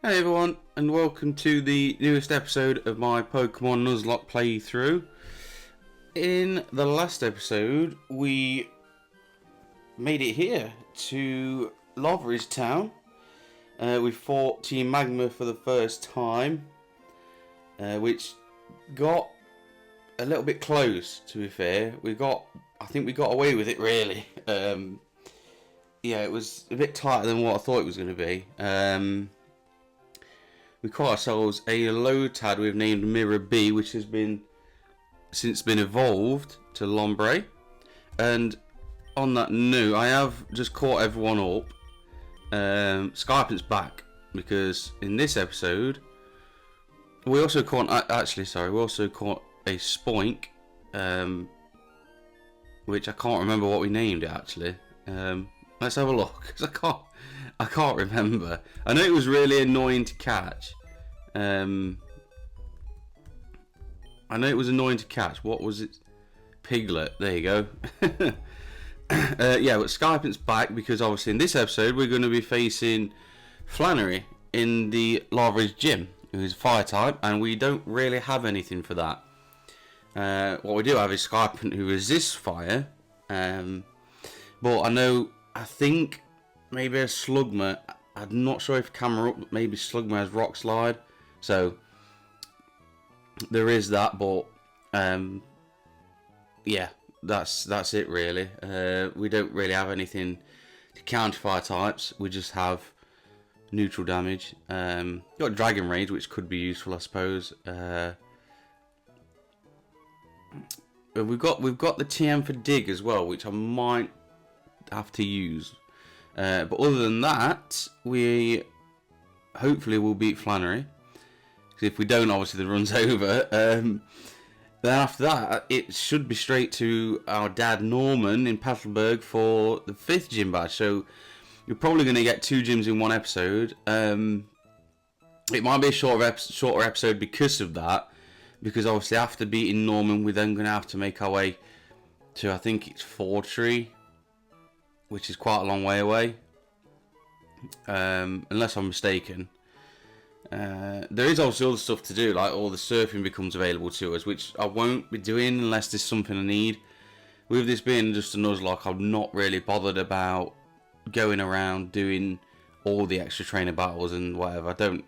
Hey everyone, and welcome to the newest episode of my Pokemon Nuzlocke playthrough. In the last episode, we made it here to Laveri's town. We fought Team Magma for the first time, which got a little bit close, to be fair. I think we got away with it, really. Yeah, it was a bit tighter than what I thought it was going to be. We caught ourselves a Lotad we've named Mirror B, which has since been evolved to Lombre. And on that note, I have just caught everyone up. Skypant's back because in this episode we also caught a Spoink, which I can't remember what we named it actually. Let's have a look because I can't remember. I know it was really annoying to catch. I know it was annoying to catch. What was it? Piglet. There you go. Yeah, but Skypant's back because obviously in this episode we're going to be facing Flannery in the Laveri's gym, who's fire type, and we don't really have anything for that. What we do have is Skypant, who resists fire. But I think maybe a Slugma. I'm not sure if camera up, but maybe Slugma has Rock Slide. So there is that, but yeah, that's it really. We don't really have anything to counter fire types. We just have neutral damage. Got Dragon Rage, which could be useful, I suppose. We've got the TM for Dig as well, which I might have to use. But other than that, we hopefully will beat Flannery. Because if we don't, obviously the run's over. Then after that, it should be straight to our dad Norman in Pattleburg for the 5th gym badge. So you're probably going to get 2 gyms in one episode. It might be a shorter episode because of that. Because obviously after beating Norman, we're then going to have to make our way to, I think it's Fortree, which is quite a long way away, unless I'm mistaken. There is obviously other stuff to do, like all the surfing becomes available to us, which I won't be doing unless there's something I need. With this being just a Nuzlocke, I'm not really bothered about going around doing all the extra trainer battles and whatever. I don't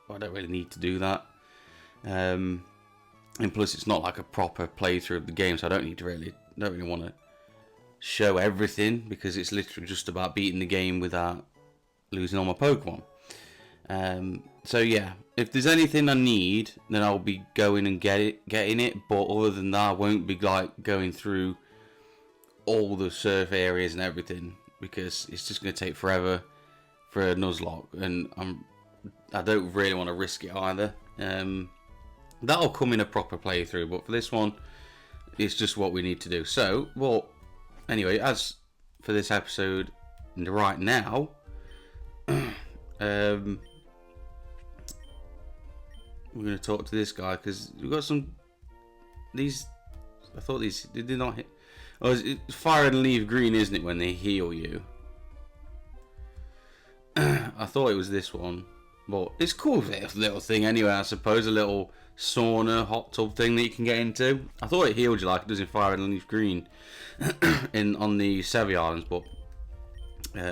really need to do that. And plus, it's not like a proper playthrough of the game, so I don't really want to show everything because it's literally just about beating the game without losing all my Pokemon. So yeah, if there's anything I need, then I'll be going and getting it. But other than that, I won't be like going through all the surf areas and everything because it's just going to take forever for a Nuzlocke, and I don't really want to risk it either. That'll come in a proper playthrough, but for this one, it's just what we need to do. So, well, anyway, as for this episode, right now, we're going to talk to this guy because we've got these. I thought these did they not hit? Oh, it's fire and leave green, isn't it? When they heal you, I thought it was this one, but it's cool little thing anyway. I suppose a little sauna hot tub thing that you can get into. I thought it healed you like it does in fire and leaf green on the Sevi Islands, but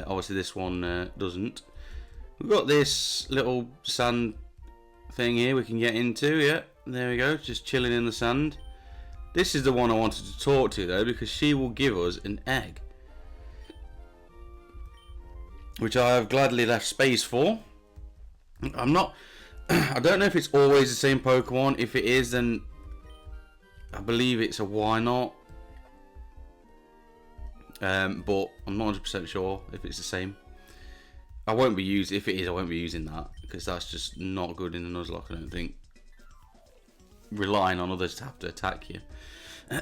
obviously this one doesn't. We've got this little sand thing here we can get into. Yeah, there we go, just chilling in the sand. This is the one I wanted to talk to though, because she will give us an egg, which I have gladly left space for. I don't know if it's always the same Pokemon. If it is, then I believe it's a why not. But I'm not 100% sure if it's the same. I won't be using. If it is, I won't be using that because that's just not good in the Nuzlocke. I don't think. Relying on others to have to attack you.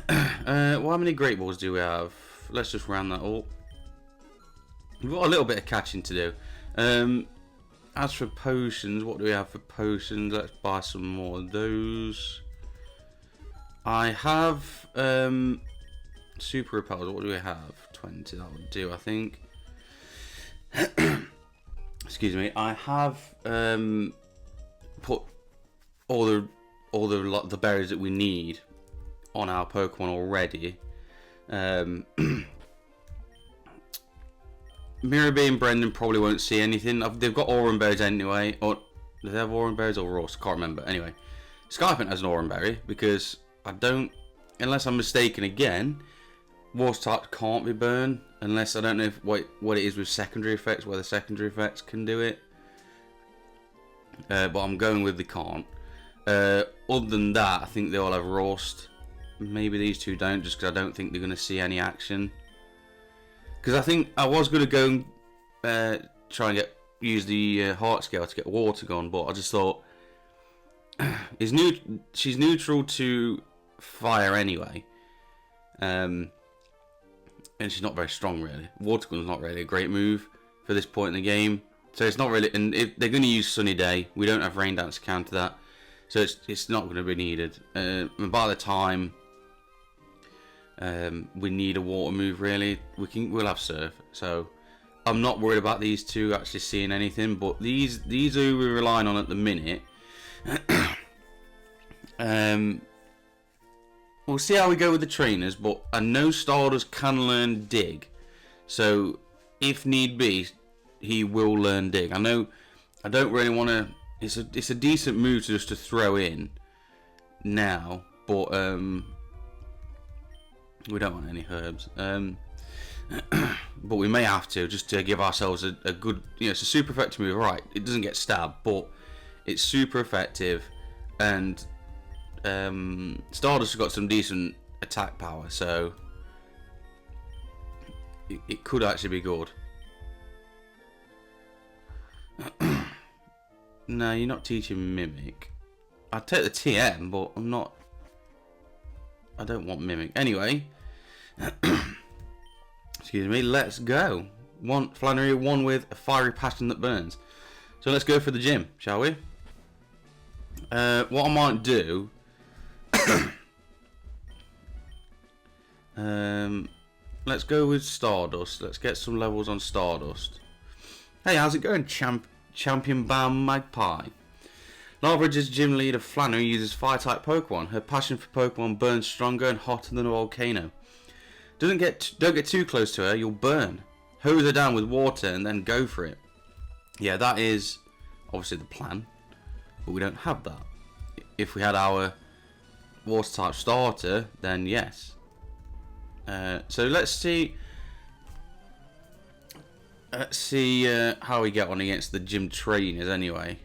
Well, how many Great Balls do we have? Let's just round that up. We've got a little bit of catching to do. As for potions, what do we have for potions? Let's buy some more of those. I have super repels. What do we have? 20. That would do, I think. excuse me, I have put all the berries that we need on our Pokemon already. Mirabee and Brendan probably won't see anything. They've got Auron berries anyway. Or do they have Auron berries or Ross? Can't remember. Anyway, Skypant has an Auron berry because I don't, unless I'm mistaken again, Water types can't be burned unless I don't know what it is with secondary effects, whether secondary effects can do it. But I'm going with they can't. Other than that, I think they all have roast. Maybe these two don't, just because I don't think they're going to see any action. Because I think I was going to go and try and use the heart scale to get water gone, but I just thought she's neutral to fire anyway, and she's not very strong really. Water gun's not really a great move for this point in the game, so it's not really. And if they're going to use Sunny Day, we don't have Rain Dance to counter that, so it's not going to be needed. And by the time we need a water move really, we'll have Surf. So I'm not worried about these two actually seeing anything, but these are who we're relying on at the minute. We'll see how we go with the trainers, but I know Stardust can learn Dig, so if need be, he will learn Dig. I know I don't really want to. It's a decent move just to throw in now, but we don't want any herbs. But we may have to, just to give ourselves a good. It's a super effective move. Right, it doesn't get stabbed, but it's super effective, and Stardust has got some decent attack power, so it could actually be good. No, you're not teaching Mimic. I'd take the TM, but I don't want Mimic. Anyway, excuse me, let's go. Flannery, one with a fiery passion that burns. So let's go for the gym, shall we? What I might do, let's go with Stardust. Let's get some levels on Stardust. Hey, how's it going, Champion Bam Magpie? Larbridge's gym leader Flannery uses fire-type Pokemon. Her passion for Pokemon burns stronger and hotter than a volcano. Don't get too close to her, you'll burn. Hose her down with water and then go for it. Yeah, that is obviously the plan, but we don't have that. If we had our water-type starter, then yes. So let's see. Let's see how we get on against the gym trainers anyway.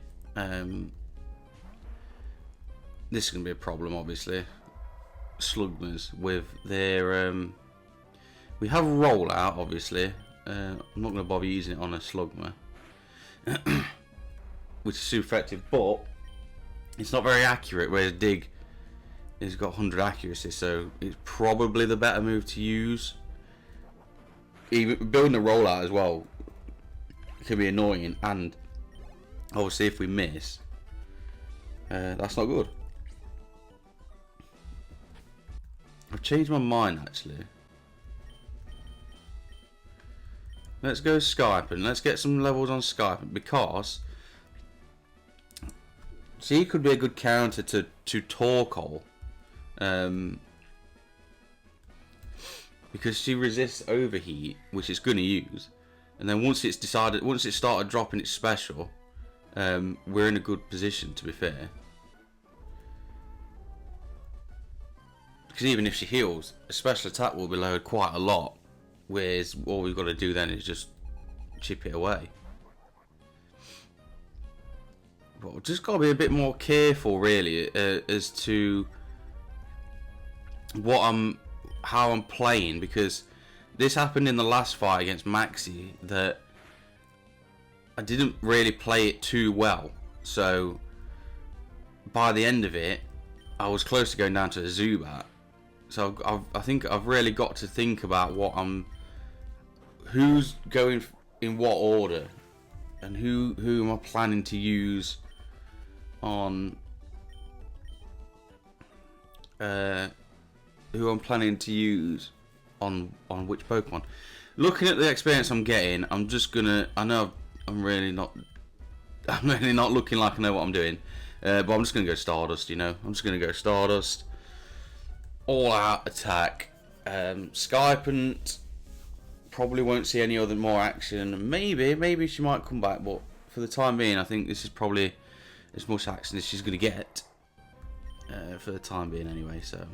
This is going to be a problem, obviously. Slugmas with their... we have Rollout, obviously. I'm not going to bother using it on a Slugma. Which is super effective, but it's not very accurate, whereas Dig has got 100 accuracy, so it's probably the better move to use. Even building a Rollout as well can be annoying, and obviously if we miss, that's not good. I've changed my mind actually. Let's go Skyping. Let's get some levels on Skyping, because she could be a good counter to Torkoal, because she resists overheat, which it's going to use, and then once it started dropping its special, we're in a good position, to be fair. Because even if she heals, a special attack will be lowered quite a lot, whereas all we've got to do then is just chip it away. But we've just got to be a bit more careful, really, as to how I'm playing, because this happened in the last fight against Maxi, that I didn't really play it too well. So by the end of it, I was close to going down to a Zubat. So I think I've really got to think about who's going in what order, and who am I planning to use on who I'm planning to use on which Pokemon. Looking at the experience I'm getting, I'm just gonna, I know I'm really not looking like I know what I'm doing. But I'm just going to go Stardust, you know. I'm just going to go Stardust. All out attack. Skypant probably won't see any other more action. Maybe she might come back, but for the time being, I think this is probably as much action as she's going to get. For the time being, anyway. So,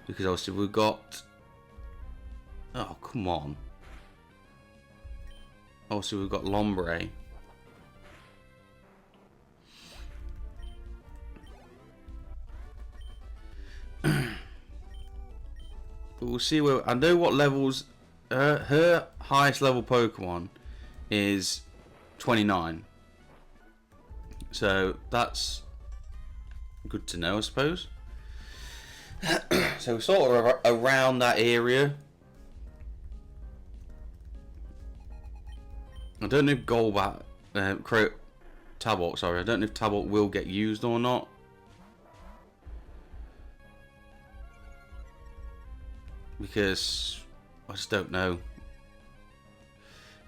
because obviously we've got. Oh, come on. Also, we've got Lombre. We'll see where. I know what levels. Her highest level Pokemon is 29. So that's good to know, I suppose. So sort of around that area. I don't know if Golbat, Tabok, sorry, I don't know if Tabok will get used or not. Because I just don't know.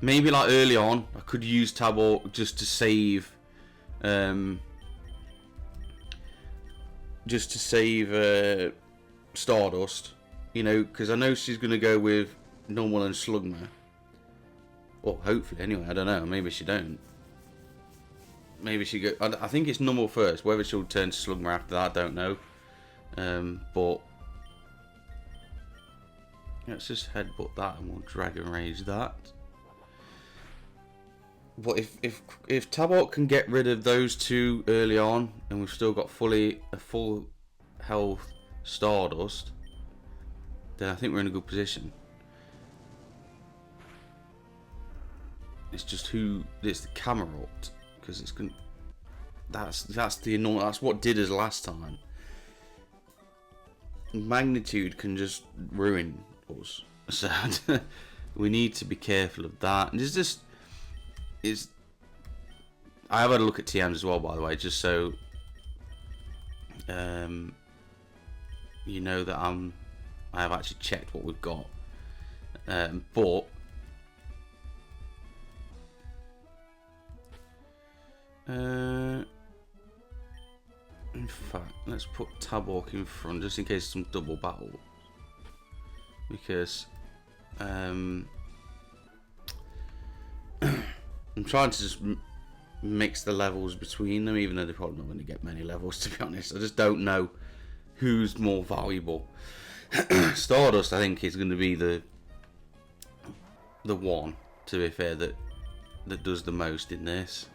Maybe like early on, I could use Tabok just to save, Stardust. You know, because I know she's gonna go with normal and Slugma. Well, hopefully, anyway. I don't know. Maybe she don't. Maybe she go. I think it's normal first. Whether she'll turn to Slugma after that, I don't know. But let's just headbutt that and we'll Dragon Rage that. But if Tabok can get rid of those two early on, and we've still got a full health Stardust, then I think we're in a good position. It's just it's the Camerot, because it's going. That's what did us last time. Magnitude can just ruin us, so we need to be careful of that. And I have had a look at TMs as well, by the way, just so you know that I have actually checked what we've got, but. In fact, let's put Tabok in front just in case some double battle, because I'm trying to just mix the levels between them, even though they're probably not going to get many levels, to be honest. I just don't know who's more valuable. Stardust, I think, is going to be the one, to be fair, that does the most in this.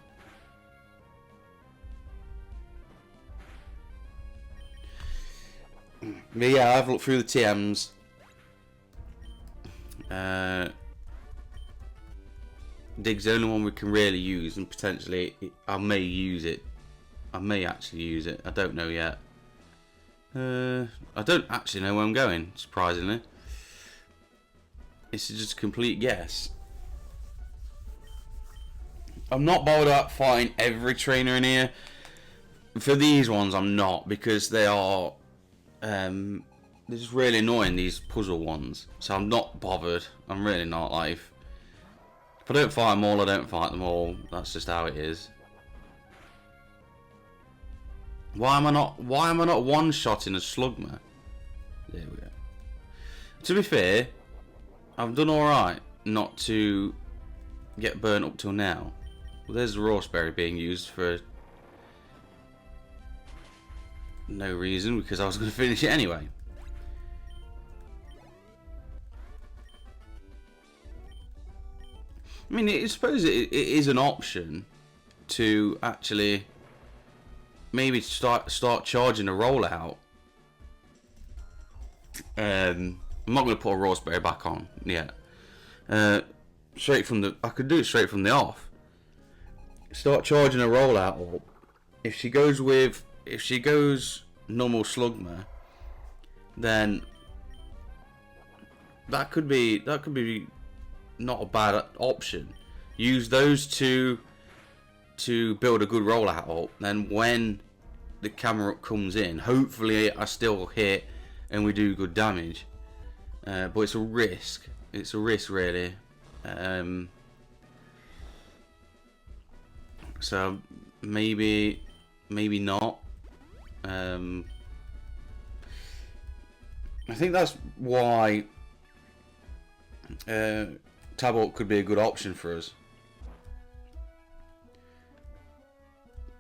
But yeah, I've looked through the TMs. Dig's the only one we can really use, and potentially I may use it. I may actually use it. I don't know yet. I don't actually know where I'm going, surprisingly. This is just a complete guess. I'm not bothered about fighting every trainer in here. For these ones, I'm not, because they are. They're just really annoying, these puzzle ones. So I'm not bothered. I'm really not. Like, if I don't fight them all, I don't fight them all. That's just how it is. Why am I not one-shotting a Slugma? There we go. To be fair, I've done alright not to get burnt up till now. Well, there's the Raspberry being used for no reason, because I was going to finish it anyway. I mean, I suppose it is an option to actually maybe start charging a rollout. I'm not going to put a Raspberry back on yet. I could do it straight from the off. Start charging a rollout up. If she goes normal Slugma, then that could be not a bad option. Use those two to build a good rollout up. Then when the camera comes in, hopefully I still hit and we do good damage. But it's a risk. It's a risk, really. So maybe not. I think that's why Tabok could be a good option for us.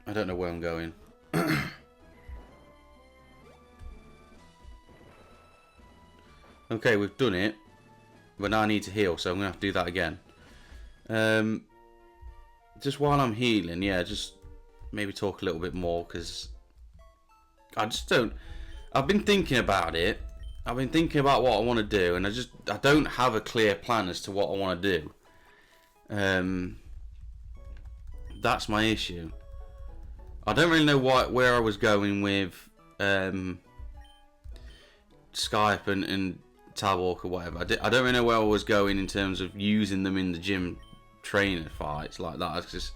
I don't know where I'm going. Okay, we've done it, but now I need to heal, so I'm gonna have to do that again. Just while I'm healing, yeah, just maybe talk a little bit more, because I just don't. I've been thinking about it. I've been thinking about what I want to do, and I don't have a clear plan as to what I want to do. That's my issue. I don't really know where I was going with Skype and Tabwalk or whatever. I don't really know where I was going in terms of using them in the gym trainer fights like that. It's just,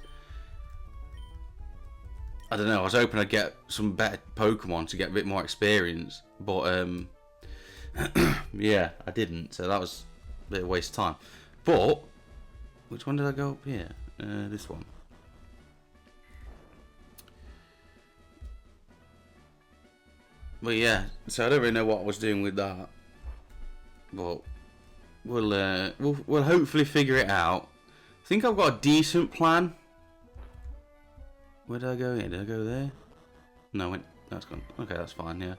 I don't know. I was hoping I'd get some better Pokemon to get a bit more experience, but yeah, I didn't. So that was a bit of a waste of time. But which one did I go up here? This one. But yeah, so I don't really know what I was doing with that, but we'll hopefully figure it out. I think I've got a decent plan. Where did I go here? Did I go there? No, that's gone. Okay, that's fine. Yeah.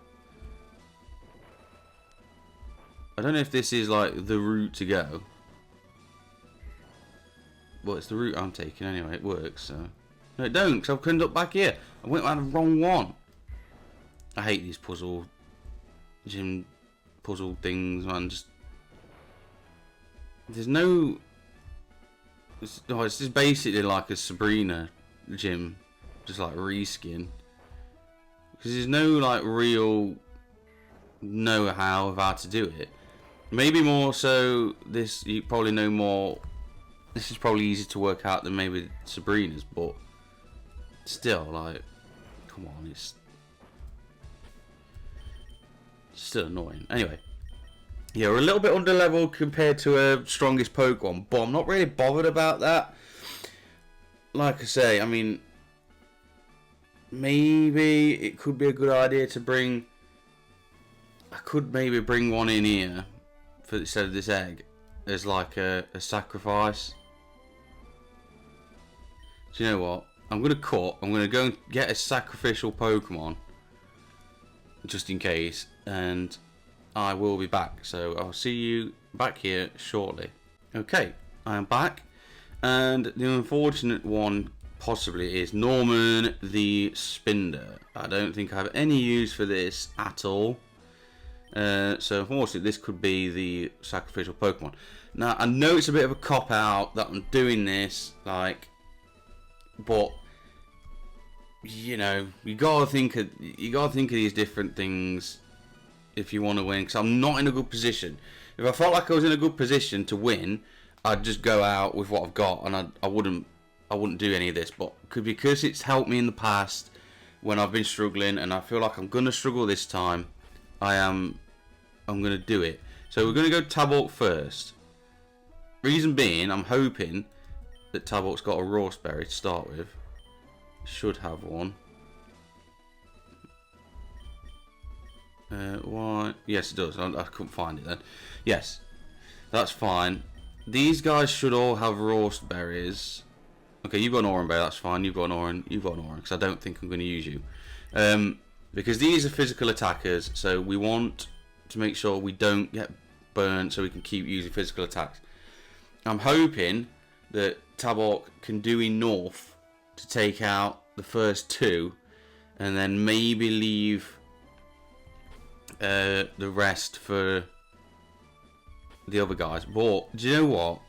I don't know if this is like the route to go. Well, it's the route I'm taking anyway. It works. So no, it don't. Because I've come up back here. I went around the wrong one. I hate these gym puzzle things, man. Just there's no. It's just basically like a Sabrina gym, just like reskin. Because there's no like real know-how of how to do it. Maybe more so this. You probably know more. This is probably easier to work out than maybe Sabrina's, but still, like, come on, it's still annoying. Anyway, yeah, we're a little bit under level compared to a strongest Pokemon, but I'm not really bothered about that. Like I say, I mean, maybe it could be a good idea to bring. I could maybe bring one in here instead of this egg as like a sacrifice. Do you know what? I'm gonna cut. I'm gonna go and get a sacrificial Pokemon just in case, and I will be back. So I'll see you back here shortly. Okay, I am back, and the unfortunate one possibly is Norman the Spinder. I don't think I have any use for this at all. So unfortunately this could be the sacrificial Pokemon. Now I know it's a bit of a cop out that I'm doing this, like, but you know, you gotta think of these different things if you want to win. Because I'm not in a good position. If I felt like I was in a good position to win, I'd just go out with what I've got, and I wouldn't do any of this. But because it's helped me in the past when I've been struggling, and I feel like I'm gonna struggle this time, I'm gonna do it. So we're gonna go Tabok first. Reason being, I'm hoping that Tabok's got a Rawsberry to start with. Should have one. Why? Yes, it does. I couldn't find it then. Yes, that's fine. These guys should all have Rawsberries. Okay, you've got an Oranberry. That's fine. You've got an Oran. You've got an Oran. Because I don't think I'm going to use you. Because these are physical attackers, so we want to make sure we don't get burnt, so we can keep using physical attacks. I'm hoping that Tabok can do enough to take out the first two, and then maybe leave the rest for the other guys. But do you know what?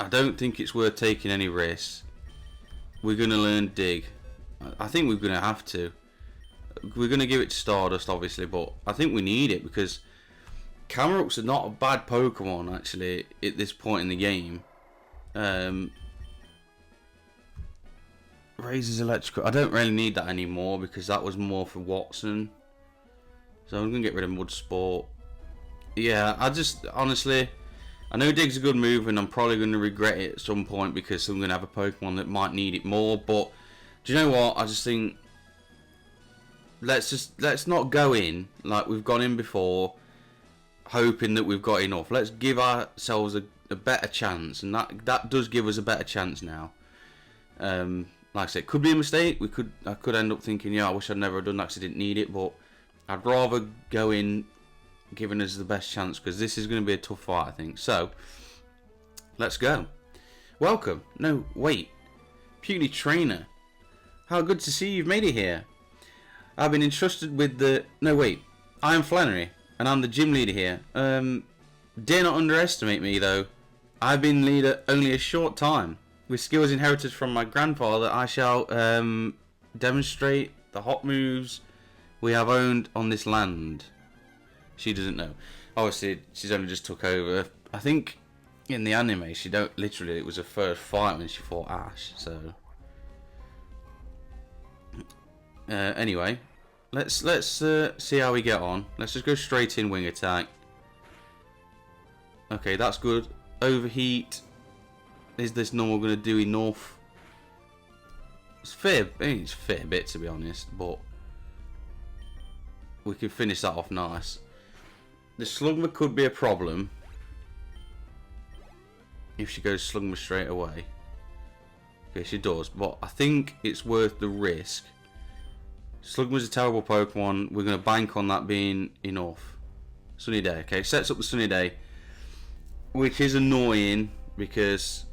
I don't think it's worth taking any risks. We're going to learn Dig. I think we're going to have to. We're going to give it to Stardust, obviously, but I think we need it because Camerups are not a bad Pokemon, actually, at this point in the game. Razor's Electrical. I don't really need that anymore because that was more for Watson. So I'm going to get rid of Mudsport. Yeah, honestly, I know Dig's a good move, and I'm probably going to regret it at some point because I'm going to have a Pokemon that might need it more. But do you know what? I just think let's not go in like we've gone in before, hoping that we've got enough. Let's give ourselves a better chance, and that does give us a better chance now. Like I said, it could be a mistake. I could end up thinking, yeah, I wish I'd never done that because I didn't need it. But I'd rather go in giving us the best chance because this is going to be a tough fight, I think. So let's go. Welcome. No, wait. Puny Trainer. How good to see you've made it here. I've been entrusted with the... No, wait. I am Flannery, and I'm the gym leader here. Dare not underestimate me, though. I've been leader only a short time. With skills inherited from my grandfather, I shall demonstrate the hot moves we have owned on this land. She doesn't know. Obviously, she's only just took over. I think in the anime, she don't literally. It was her first fight when she fought Ash. So anyway, let's see how we get on. Let's just go straight in wing attack. Okay, that's good. Overheat. Is this normal going to do enough? It's fair. I think it's a fair bit, to be honest, but we can finish that off nice. The Slugma could be a problem if she goes Slugma straight away. Okay, she does, but I think it's worth the risk. Slugma's a terrible Pokemon. We're going to bank on that being enough. Sunny Day. Okay, sets up the Sunny Day, which is annoying because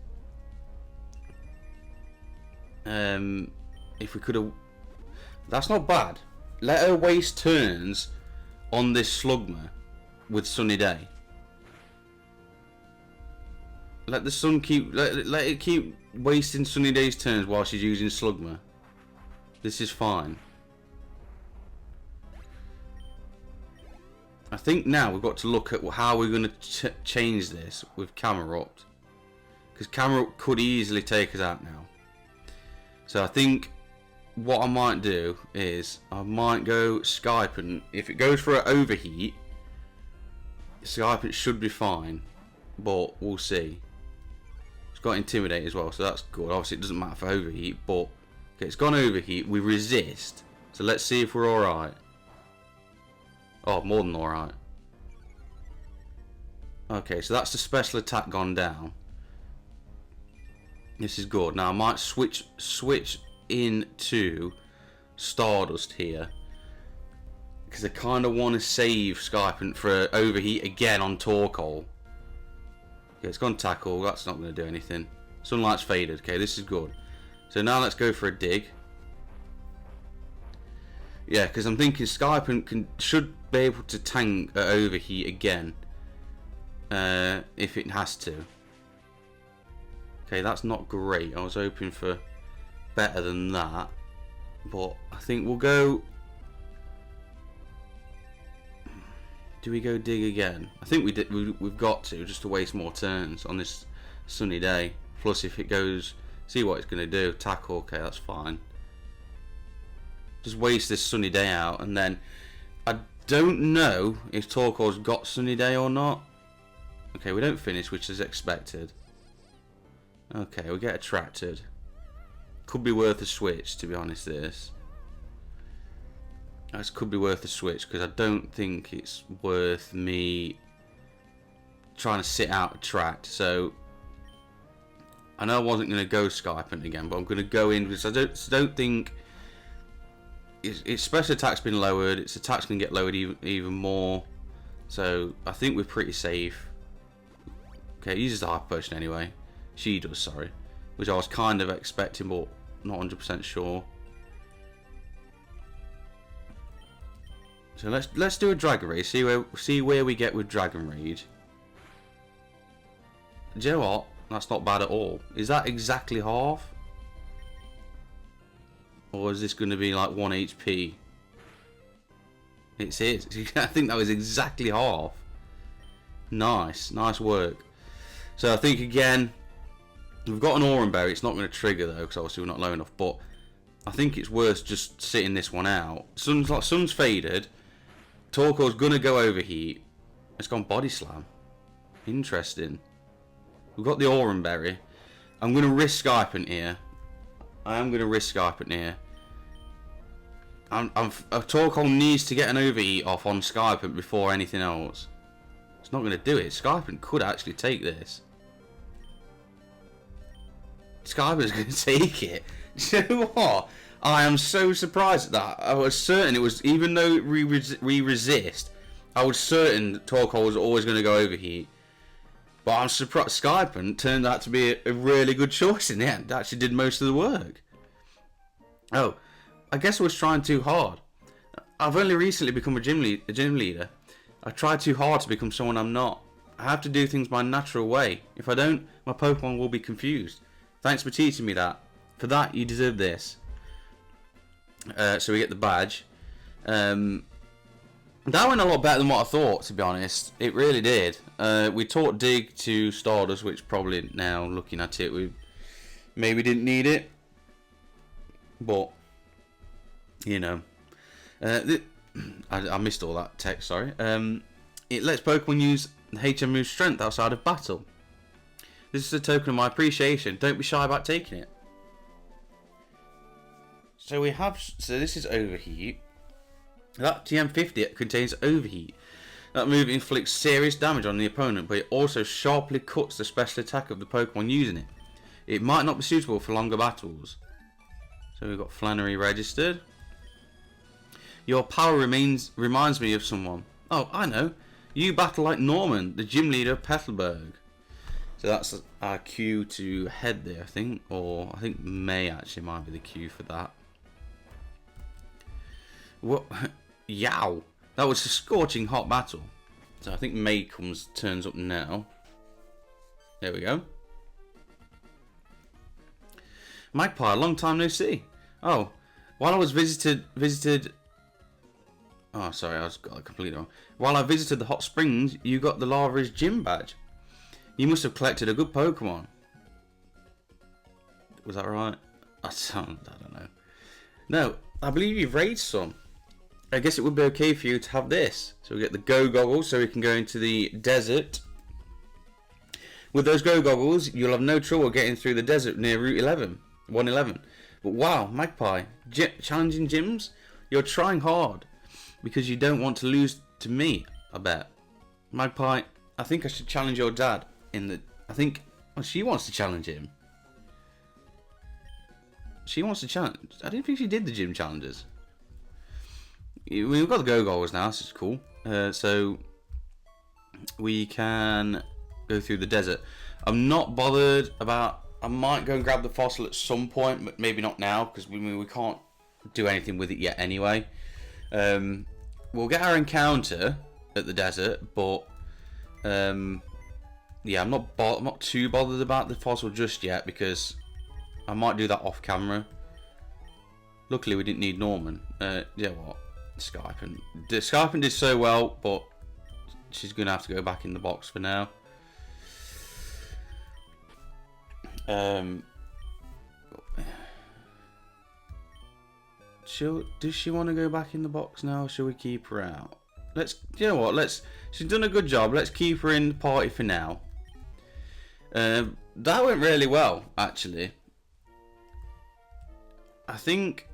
if we could have... That's not bad. Let her waste turns on this Slugma with Sunny Day. Let the sun keep... Let it keep wasting Sunny Day's turns while she's using Slugma. This is fine. I think now we've got to look at how we're going to change this with Camerupt. Because Camerupt could easily take us out now. So I think what I might do is I might go Skype, if it goes for an overheat, Skype should be fine, but we'll see. It's got Intimidate as well, so that's good. Obviously it doesn't matter for overheat, but okay, it's gone overheat. We resist, so let's see if we're alright. Oh, more than alright. Okay, so that's the special attack gone down. This is good. Now I might switch into Stardust here because I kind of want to save Skype for overheat again on Torkoal. Okay, it's gone Tackle. That's not going to do anything. Sunlight's faded. Okay, this is good. So now let's go for a dig. Yeah, because I'm thinking Skype should be able to tank overheat again if it has to. Okay, that's not great. I was hoping for better than that, but I think we'll go... Do we go dig again? I think we've got to, just to waste more turns on this Sunny Day. Plus if it goes... See what it's going to do. Tackle, okay, that's fine. Just waste this Sunny Day out, and then... I don't know if Torkoal's got Sunny Day or not. Okay, we don't finish, which is expected. Okay, we get attracted. Could be worth a switch, to be honest, this could be worth a switch because I don't think it's worth me trying to sit out attract. So I know I wasn't going to go Skyping again, but I'm going to go in because I don't think its special attack's been lowered. Its attack's going to get lowered even more. So I think we're pretty safe. Okay, it uses the Hyper Potion anyway. She does, sorry, which I was kind of expecting, but not 100% sure. So let's do a Dragon Raid. See where we get with Dragon Raid. Do you know what? That's not bad at all. Is that exactly half? Or is this going to be like 1 HP? It is. I think that was exactly half. Nice work. So I think again, we've got an Auron Berry. It's not going to trigger though, because obviously we're not low enough. But I think it's worth just sitting this one out. Sun's faded. Torkoal's going to go overheat. It's gone Body Slam. Interesting. We've got the Aurum Berry. I'm going to risk Skyping here. I am going to risk Skyping here. Torkoal needs to get an overheat off on Skyping before anything else. It's not going to do it. Skyping could actually take this. Skyping's going to take it. You know what? I am so surprised at that. I was certain it was, even though we resist, I was certain Torkoal was always going to go overheat. But I'm surprised Skyping turned out to be a really good choice in the end. It actually did most of the work. Oh, I guess I was trying too hard. I've only recently become a gym leader. I try too hard to become someone I'm not. I have to do things my natural way. If I don't, my Pokemon will be confused. Thanks for teaching me that. For that, you deserve this. So we get the badge. That went a lot better than what I thought, to be honest. It really did. We taught Dig to Stardust, which probably now, looking at it, we maybe didn't need it. But, you know. I missed all that text, sorry. It lets Pokemon use the HM move strength outside of battle. This is a token of my appreciation. Don't be shy about taking it. So we have, this is Overheat. That TM50 contains Overheat. That move inflicts serious damage on the opponent, but it also sharply cuts the special attack of the Pokemon using it. It might not be suitable for longer battles. So we've got Flannery registered. Your power reminds me of someone. Oh, I know. You battle like Norman, the gym leader of Petalburg. So that's our cue to head there, I think. Or I think May actually might be the cue for that. What? Yow! That was a scorching hot battle. So I think May turns up now. There we go. Magpie, long time no see. Oh, while I was visited. Oh, sorry, I got it completely wrong. While I visited the hot springs, you got the Lava's gym badge. You must have collected a good Pokemon. Was that right? I don't know. No, I believe you've raised some. I guess it would be okay for you to have this. So we get the Go Goggles so we can go into the desert. With those Go Goggles, you'll have no trouble getting through the desert near Route 111. But wow, Magpie, challenging gyms? You're trying hard because you don't want to lose to me, I bet. Magpie, I think I should challenge your dad she wants to challenge him. She wants to challenge. I didn't think she did the gym challenges. We've got the Go Goggles now, so it's cool. So we can go through the desert. I'm not bothered about. I might go and grab the fossil at some point, but maybe not now because we can't do anything with it yet anyway. We'll get our encounter at the desert, but yeah, I'm not too bothered about the fossil just yet because I might do that off camera. Luckily, we didn't need Norman. Yeah, what? Skyping did so well, but she's gonna have to go back in the box for now. Does she want to go back in the box now, or should we keep her out? You know what? She's done a good job. Let's keep her in the party for now. That went really well, actually. I think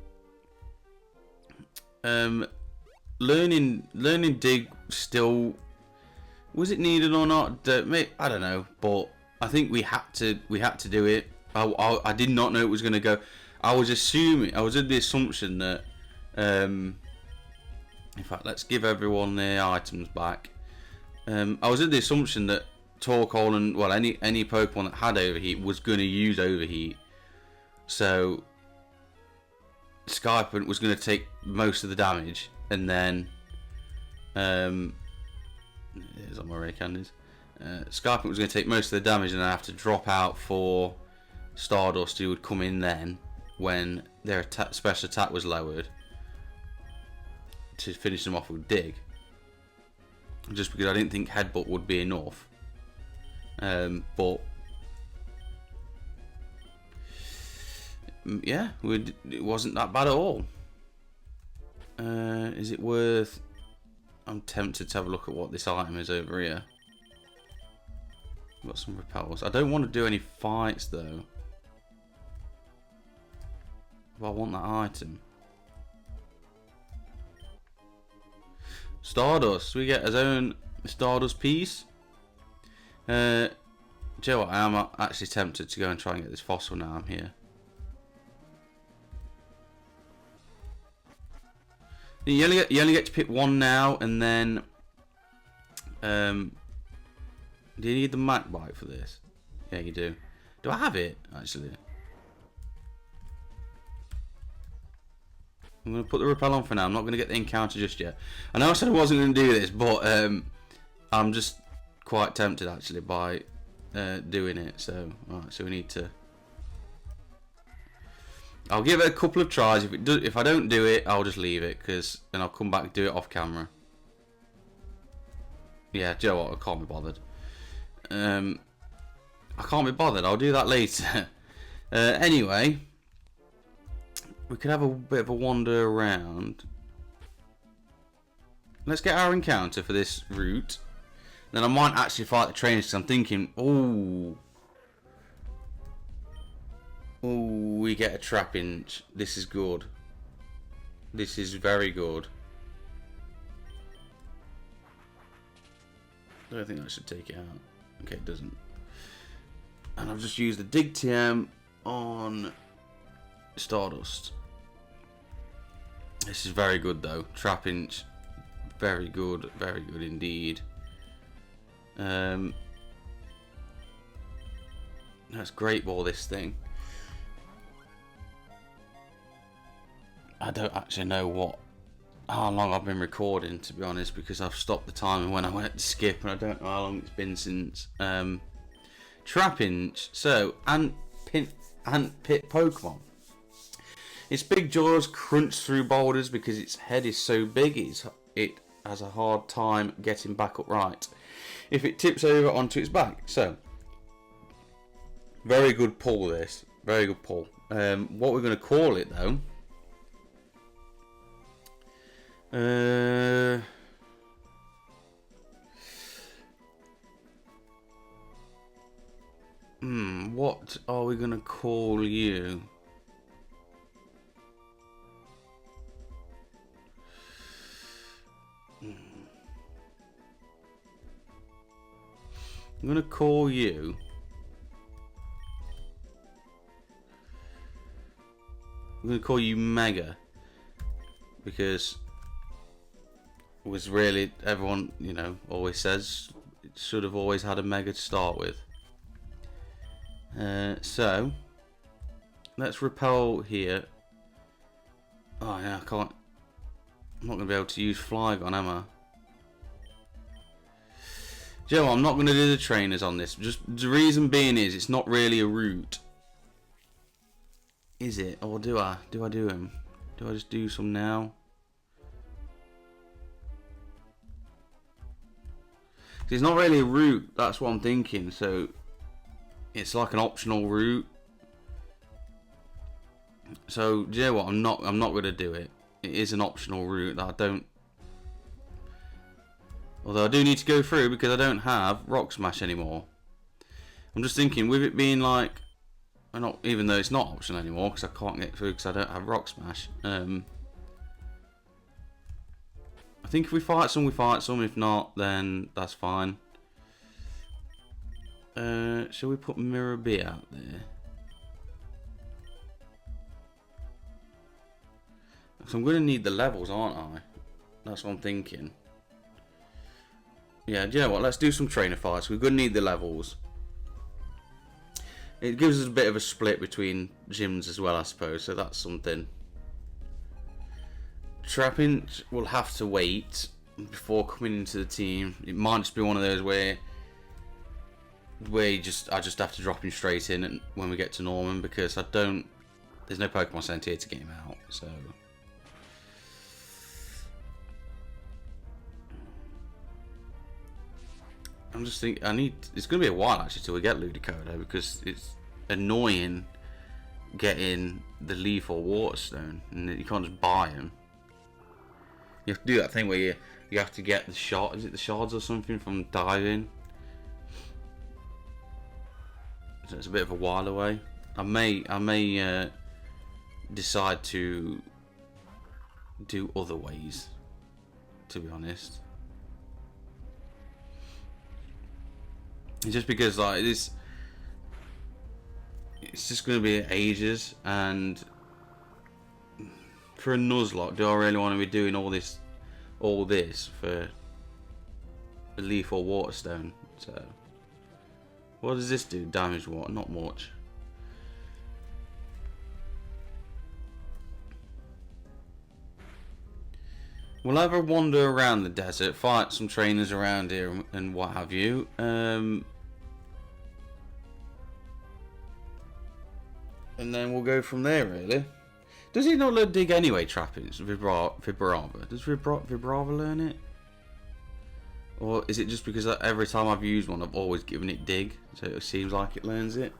learning Dig still, was it needed or not? I don't know, but I think we had to do it. I did not know it was going to go. I was under the assumption that in fact, let's give everyone their items back. I was under the assumption that Torkoal and any Pokemon that had Overheat was going to use Overheat, so Skyping was going to take most of the damage, and then here's all my rare candies. Skyping was going to take most of the damage, and I have to drop out for Stardust, who would come in then when their special attack was lowered to finish them off with Dig. Just because I didn't think Headbutt would be enough. But yeah, it wasn't that bad at all. Is it worth? I'm tempted to have a look at what this item is over here. Got some repels. I don't want to do any fights though. But I want that item. Stardust. We get his own Stardust piece. Do you know what? I am actually tempted to go and try and get this fossil now I'm here. You only get to pick one now, and then do you need the Mac bite for this? Yeah, you do. Do I have it actually? I'm going to put the repel on for now. I'm not going to get the encounter just yet. I know I said I wasn't going to do this, but I'm just quite tempted actually by doing it. So, alright, so we need to. I'll give it a couple of tries. If I don't do it, I'll just leave it, because then I'll come back and do it off camera. Yeah, do you know what? I can't be bothered. I can't be bothered. I'll do that later. Anyway, we could have a bit of a wander around. Let's get our encounter for this route. Then I might actually fight the trainers, because I'm thinking, oh, we get a trap inch. This is good. This is very good. I don't think that should take it out. Okay, it doesn't. And I've just used the dig TM on Stardust. This is very good though. Trap inch. Very good indeed. Let's great ball this thing. I don't actually know how long I've been recording, to be honest, because I've stopped the timing when I went to skip, and I don't know how long it's been since. Trap inch. So, ant pit Pokemon. Its big jaws crunch through boulders because its head is so big. It has a hard time getting back upright if it tips over onto its back. So, very good pull. This very good pull. What we're going to call it though. What are we gonna call you? I'm gonna call you. I'm gonna call you Mega, because was really, everyone, you know, always says it should have always had a Mega to start with. So let's repel here. Oh yeah, I can't. I'm not gonna be able to use Flygon, am I? Do you know what? I'm not gonna do the trainers on this. Just the reason being is it's not really a route, is it? Or do I? Do I do him? Do I just do some now? It's not really a route, that's what I'm thinking, so it's like an optional route. So, do you know what, I'm not gonna do it. It is an optional route that I don't, although I do need to go through because I don't have Rock Smash anymore. I'm just thinking, with it being like, even though it's not optional anymore because I can't get through because I don't have Rock Smash. I think if we fight some, we fight some. If not, then that's fine. Shall we put Mirror B out there? So I'm going to need the levels, aren't I? That's what I'm thinking. Yeah, do you know what? Let's do some trainer fights. We're going to need the levels. It gives us a bit of a split between gyms as well, I suppose. So that's something. Trapping will have to wait before coming into the team. It might just be one of those where I just have to drop him straight in and when we get to Norman, because there's no Pokemon Center here to get him out. So I'm just thinking it's going to be a while actually till we get Ludicolo, because it's annoying getting the lethal Water Stone and you can't just buy him. You have to do that thing where you have to get the shot. Is it the shards or something from diving? so it's a bit of a while away. I may decide to do other ways, to be honest. Just because like it's just going to be ages, and for a Nuzlocke, do I really want to be doing all this for a lethal waterstone? So what does this do? Damage what? Not much. We'll have a wander around the desert, fight some trainers around here and what have you. And then we'll go from there, really. Does he not learn dig anyway, trappings? Vibrava. Does Vibrava learn it? Or is it just because every time I've used one, I've always given it dig, so it seems like it learns it?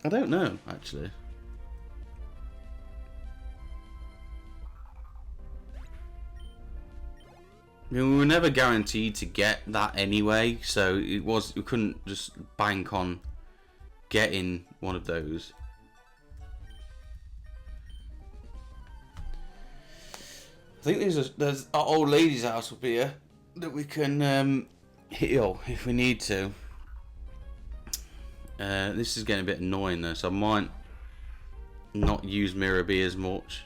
I don't know, actually. I mean, we were never guaranteed to get that anyway, so we couldn't just bank on getting one of those. I think there's our old lady's house up here that we can heal if we need to. This is getting a bit annoying though, so I might not use Mirror B as much.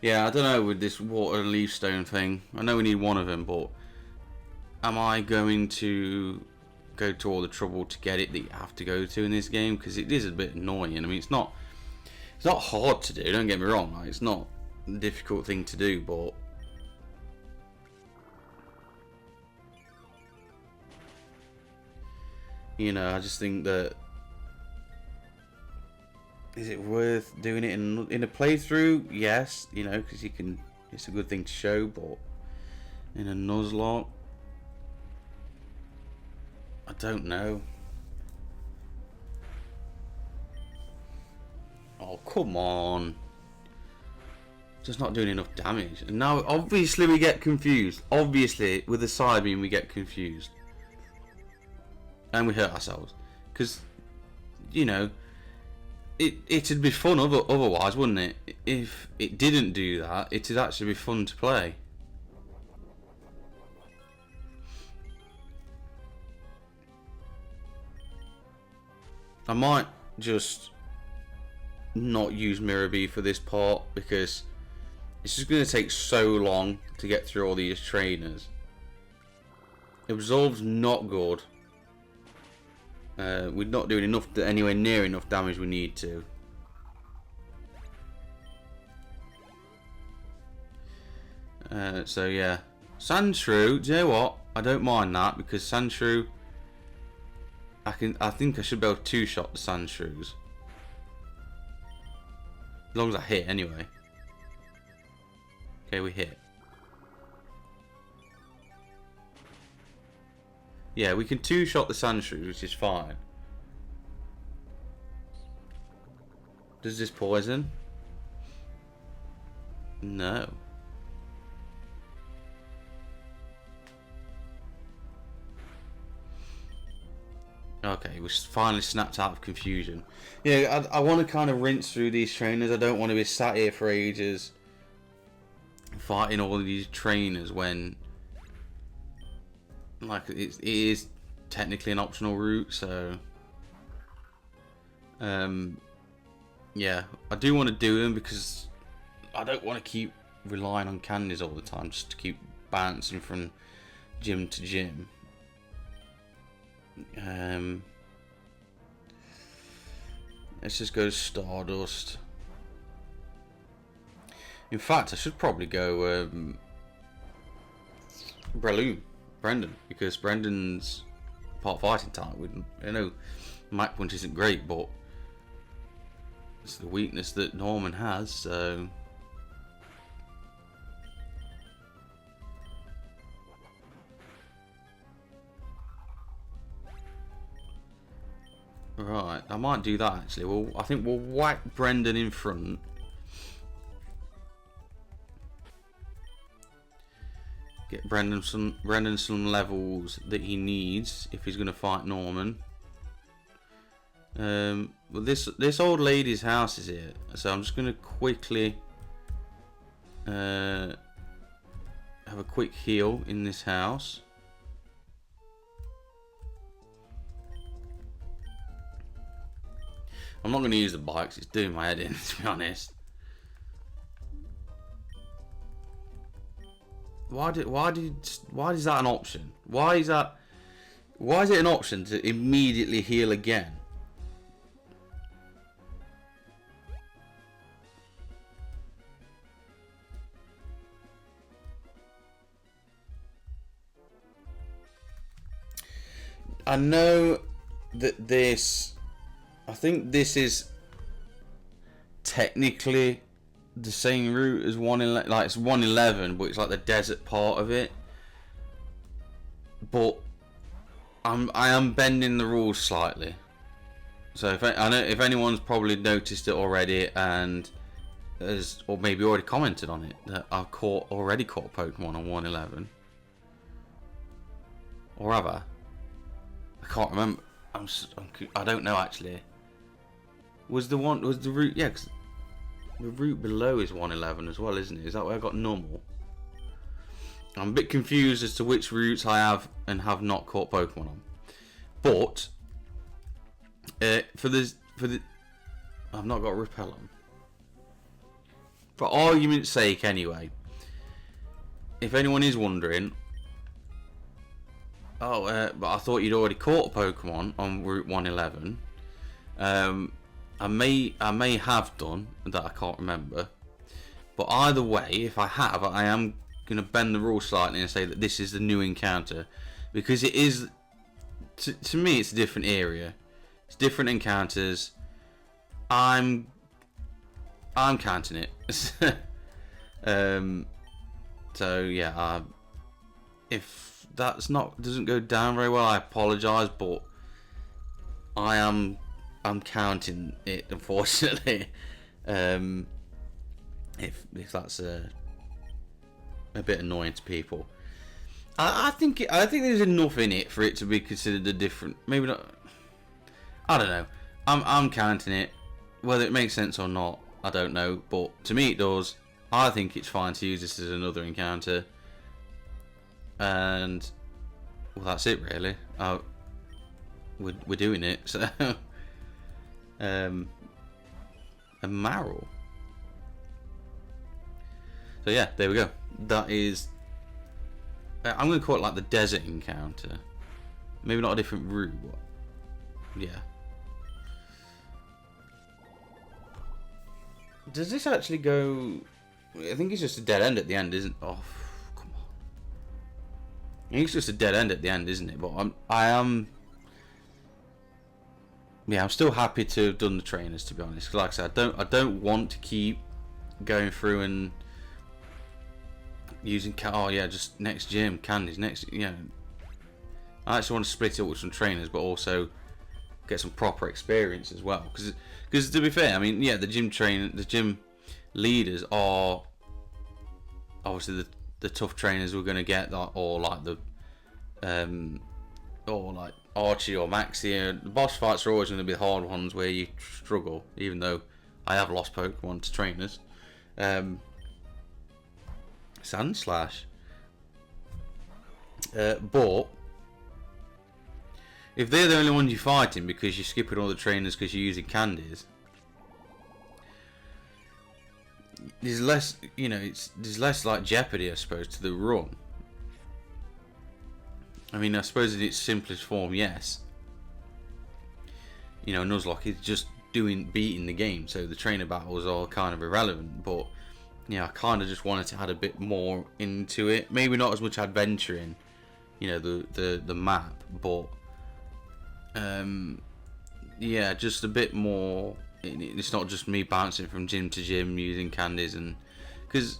Yeah, I don't know with this water and leaf stone thing. I know we need one of them, but am I going to go to all the trouble to get it that you have to go to in this game? Because it is a bit annoying. I mean, it's not hard to do. Don't get me wrong. Like, it's not a difficult thing to do, but you know, I just think that, is it worth doing it in a playthrough? Yes, you know, because you can. It's a good thing to show, but in a Nuzlocke, I don't know. Oh, come on. Just not doing enough damage. And now, obviously, we get confused. Obviously, with the Psybeam, we get confused. And we hurt ourselves. Because, you know, it'd be fun otherwise, wouldn't it? If it didn't do that, it'd actually be fun to play. I might just not use Mirror B for this part because it's just going to take so long to get through all these trainers. Absorb's not good. We're not doing anywhere near enough damage we need to. So yeah, Sandshrew. Do you know what? I don't mind that because Sandshrew, I think I should be able to two-shot the Sandshrews. As long as I hit, anyway. Okay, we hit. Yeah, we can two-shot the Sandshrews, which is fine. Does this poison? No. Okay, we finally snapped out of confusion. Yeah, I want to kind of rinse through these trainers. I don't want to be sat here for ages fighting all of these trainers when, like, it is technically an optional route. So yeah, I do want to do them because I don't want to keep relying on candies all the time just to keep bouncing from gym to gym. Let's just go Stardust. In fact, I should probably go Brendan, because Brendan's part fighting type. I know Mach Punch isn't great, but it's the weakness that Norman has, so right, I might do that actually. I think we'll whack Brendan in front. Get Brendan some levels that he needs if he's going to fight Norman. Well, this old lady's house is here, so I'm just going to quickly have a quick heal in this house. I'm not going to use the bikes, it's doing my head in, to be honest. Why is that an option? Why is it an option to immediately heal again? I know that I think this is technically the same route as 111, like it's 111, but it's like the desert part of it. But I am bending the rules slightly. So I know if anyone's probably noticed it already and or maybe already commented on it, that I've already caught Pokemon on 111, or have I? I can't remember. I don't know actually. Was the route? Yeah, 'cause the route below is 111 as well, isn't it? Is that where I got normal? I'm a bit confused as to which routes I have and have not caught Pokemon on. But for the I've not got Repel on. For argument's sake, anyway. If anyone is wondering, but I thought you'd already caught a Pokemon on Route 111. I may have done that. I can't remember. But either way, if I have, I am going to bend the rules slightly and say that this is the new encounter, because it is. To me, it's a different area. It's different encounters. I'm counting it. So yeah, if that's doesn't go down very well, I apologise, but I'm counting it, unfortunately. If that's a bit annoying to people, I think there's enough in it for it to be considered a different. Maybe not. I don't know. I'm counting it. Whether it makes sense or not, I don't know. But to me, it does. I think it's fine to use this as another encounter. And well, that's it really. We're doing it. So a Marrow. So yeah, there we go. That is. I'm going to call it like the desert encounter. Maybe not a different route, but yeah. Does this actually go? I think it's just a dead end at the end, isn't? Oh, come on. I think it's just a dead end at the end, isn't it? But I am. Yeah, I'm still happy to have done the trainers, to be honest. Like I said, I don't want to keep going through and using just next gym candies next. I actually want to split it up with some trainers, but also get some proper experience as well. Because to be fair, I mean, yeah, the gym leaders are obviously the tough trainers we're going to get, or like Archie or Maxie. The boss fights are always going to be the hard ones where you struggle, even though I have lost Pokemon to trainers. Sandslash. But if they're the only ones you're fighting because you're skipping all the trainers because you're using candies, there's less, there's less like jeopardy, I suppose, to the run. I mean, I suppose in its simplest form, yes. Nuzlocke is just beating the game, so the trainer battles are kind of irrelevant. But I kind of just wanted to add a bit more into it. Maybe not as much adventuring, the map, but just a bit more. It's not just me bouncing from gym to gym using candies, and because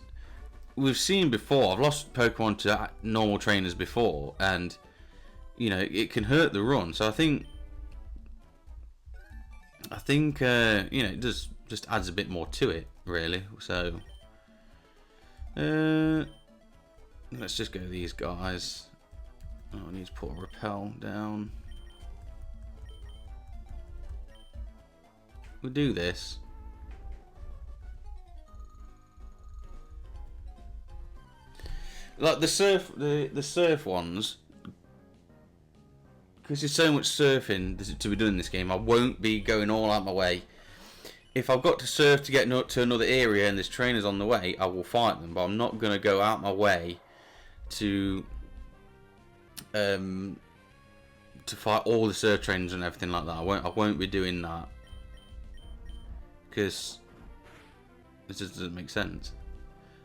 we've seen before, I've lost Pokemon to normal trainers before, and it can hurt the run. So I think it just adds a bit more to it, really. So Let's just go to these guys. Oh, I need to put a repel down. We'll do this. Like the surf ones, because there's so much surfing to be done in this game, I won't be going all out my way. If I've got to surf to get to another area and there's trainers on the way, I will fight them, but I'm not going to go out my way to fight all the surf trainers and everything like that. I won't be doing that, because it just doesn't make sense.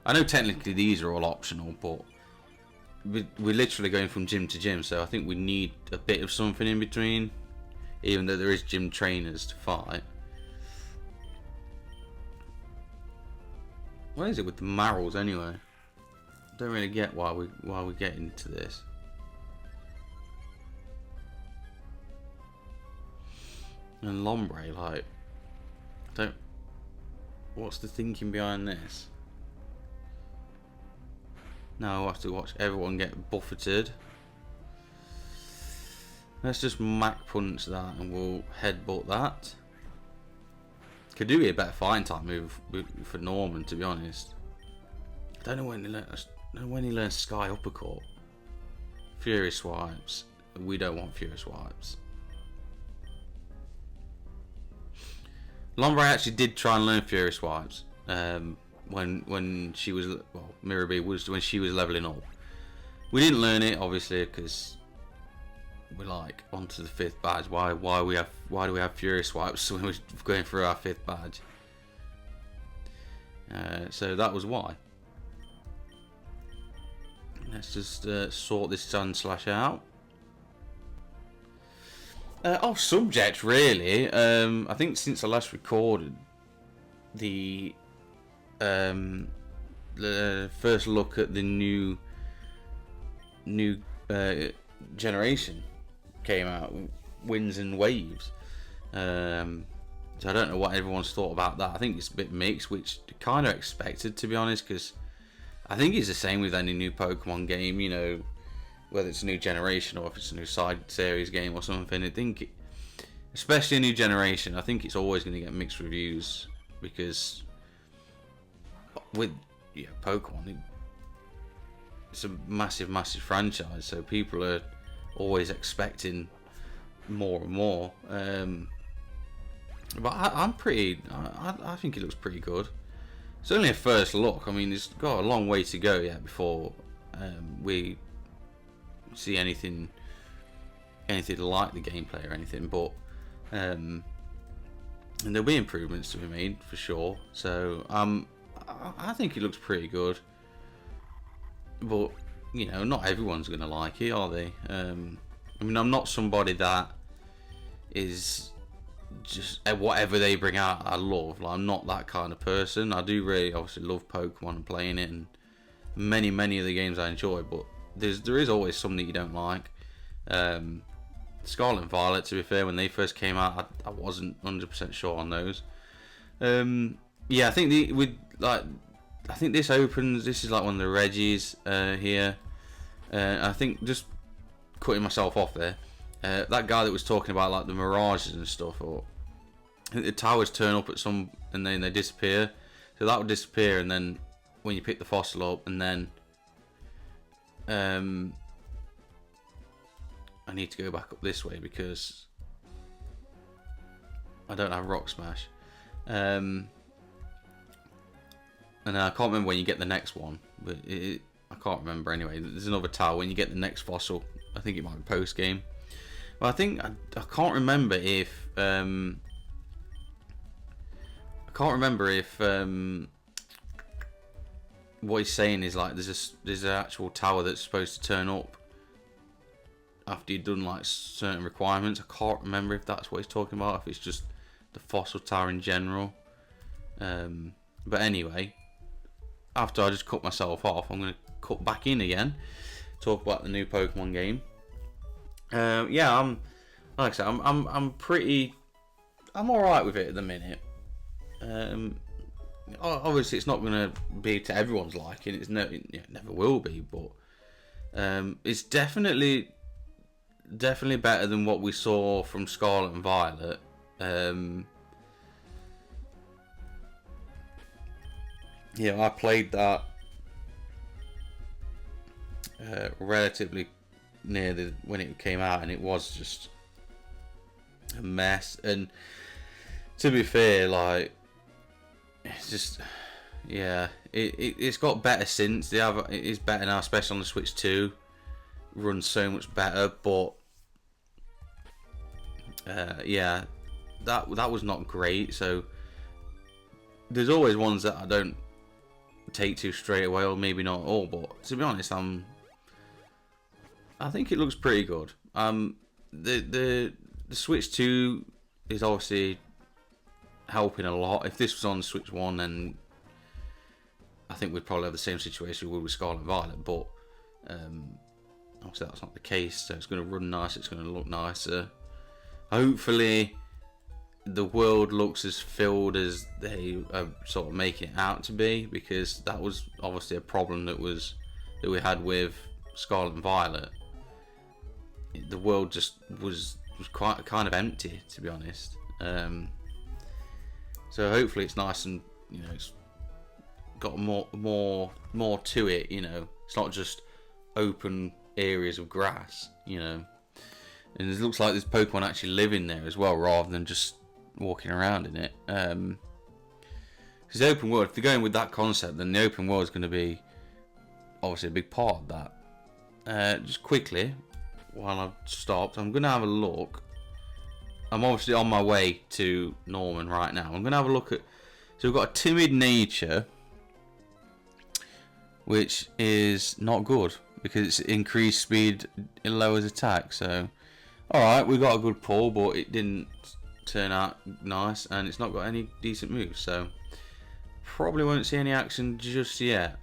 I know technically these are all optional, but we're literally going from gym to gym, so I think we need a bit of something in between, even though there is gym trainers to fight. What is it with the marrows anyway? Don't really get why we get into this. And Lombre, like, what's the thinking behind this? Now I'll have to watch everyone get buffeted. Let's just Mac punch that and we'll headbutt that. Could do be a better fighting type move for Norman, to be honest. I don't know when he learns Sky Uppercut. Fury Swipes. We don't want Fury Swipes. Lombre actually did try and learn Fury Swipes. When she was, well, Mirabee was when she was leveling up. We didn't learn it obviously because we're like onto the 5th badge. Why do we have Fury Swipes when we're going through our 5th badge? So that was why. Let's just sort this Sandslash out. Off subject, really. I think since I last recorded, the first look at the new generation came out, Winds and Waves. So I don't know what everyone's thought about that. I think it's a bit mixed, which kind of expected, to be honest, because I think it's the same with any new Pokemon game, you know, whether it's a new generation or if it's a new side series game or something. I think, especially a new generation, I think it's always going to get mixed reviews, because with Pokemon, it's a massive franchise, so people are always expecting more and more. But I'm pretty. I think it looks pretty good. It's only a first look. I mean, it's got a long way to go yet before we see anything like the gameplay or anything. But and there'll be improvements to be made for sure. So I think it looks pretty good. But you know, not everyone's gonna like it, are they? I mean, I'm not somebody that is just whatever they bring out I love. Like, I'm not that kind of person. I do really obviously love Pokemon and playing it, and many of the games I enjoy, but there is always some that you don't like. Scarlet and Violet, to be fair, when they first came out, I wasn't 100% sure on those. Yeah, I think I think this opens. This is like one of the Reggies here. I think, just cutting myself off there, that guy that was talking about like the mirages and stuff, or I think the towers turn up at some and then they disappear. So that would disappear, and then when you pick the fossil up, and then I need to go back up this way because I don't have Rock Smash. And then I can't remember when you get the next one, but I can't remember anyway. There's another tower when you get the next fossil. I think it might be post game. Well, I think I can't remember if what he's saying is like there's an actual tower that's supposed to turn up after you've done like certain requirements. I can't remember if that's what he's talking about, if it's just the fossil tower in general. But anyway, after I just cut myself off, I'm going to cut back in again, talk about the new Pokemon game. Yeah, like I said, I'm alright with it at the minute. obviously it's not going to be to everyone's liking. It never will be, but it's definitely better than what we saw from Scarlet and Violet. Yeah, I played that relatively near when it came out, and it was just a mess. And to be fair, like, it's just, yeah, it's got better since. It is better now, especially on the Switch 2. Runs so much better, but yeah, that was not great. So there's always ones that I don't take to straight away, or maybe not all. But to be honest, I think it looks pretty good. The Switch 2 is obviously helping a lot. If this was on Switch 1, then I think we'd probably have the same situation we would with Scarlet and Violet, but obviously that's not the case. So it's going to run nice, it's going to look nicer. Hopefully the world looks as filled as they are sort of making it out to be, because that was obviously a problem that we had with Scarlet and Violet. The world just was quite kind of empty, to be honest. So hopefully it's nice, and it's got more to it. It's not just open areas of grass. And it looks like there's Pokemon actually living there as well, rather than just walking around in it. Because the open world, if they're going with that concept, then the open world is going to be obviously a big part of that. Just quickly, while I've stopped, I'm going to have a look. I'm obviously on my way to Norman right now. I'm going to have a look at... So we've got a timid nature, which is not good, because it's increased speed, it lowers attack. So, alright, we got a good pull, but it didn't turn out nice, and it's not got any decent moves. So, probably won't see any action just yet.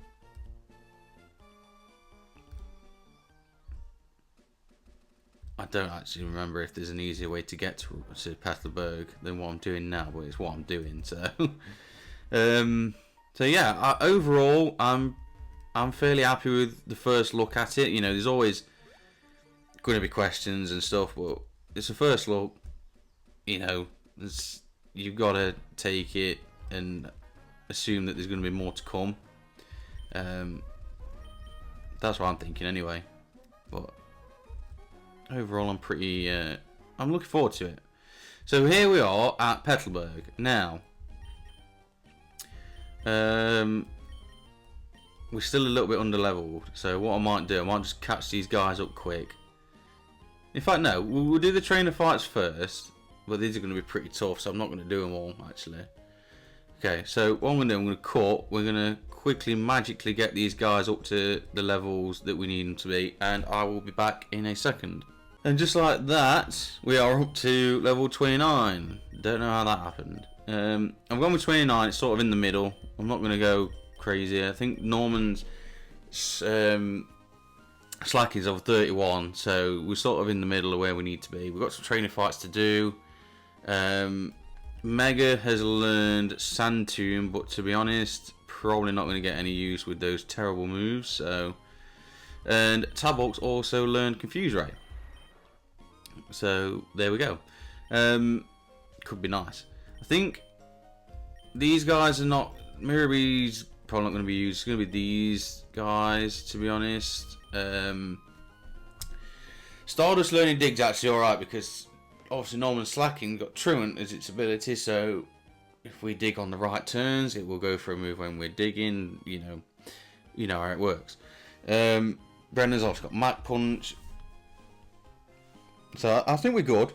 I don't actually remember if there's an easier way to get to Petalburg than what I'm doing now, but it's what I'm doing. So, so yeah. Overall, I'm fairly happy with the first look at it. There's always going to be questions and stuff, but it's a first look. You've got to take it and assume that there's going to be more to come. That's what I'm thinking anyway. But overall, I'm pretty. I'm looking forward to it. So here we are at Petalburg now. We're still a little bit under leveled. So what I might do, I might just catch these guys up quick. In fact, no, we'll do the trainer fights first. But these are going to be pretty tough, so I'm not going to do them all actually. Okay, so what I'm going to do, I'm going to cut. We're going to quickly magically get these guys up to the levels that we need them to be, and I will be back in a second. And just like that, we are up to level 29. Don't know how that happened. I'm going with 29. It's sort of in the middle. I'm not going to go crazy. I think Norman's Slack is over 31, so we're sort of in the middle of where we need to be. We've got some training fights to do. Mega has learned Sand Tomb, but to be honest, probably not going to get any use with those terrible moves. So, and Tabok's also learned Confuse Ray. So there we go. Could be nice. I think these guys are not. Mirabee's probably not going to be used. It's going to be these guys, to be honest. Stardust learning Dig's actually alright, because obviously Norman's slacking got Truant as its ability, so if we dig on the right turns, it will go for a move when we're digging. You know how it works. Brendan's also got Mach Punch. So I think we're good.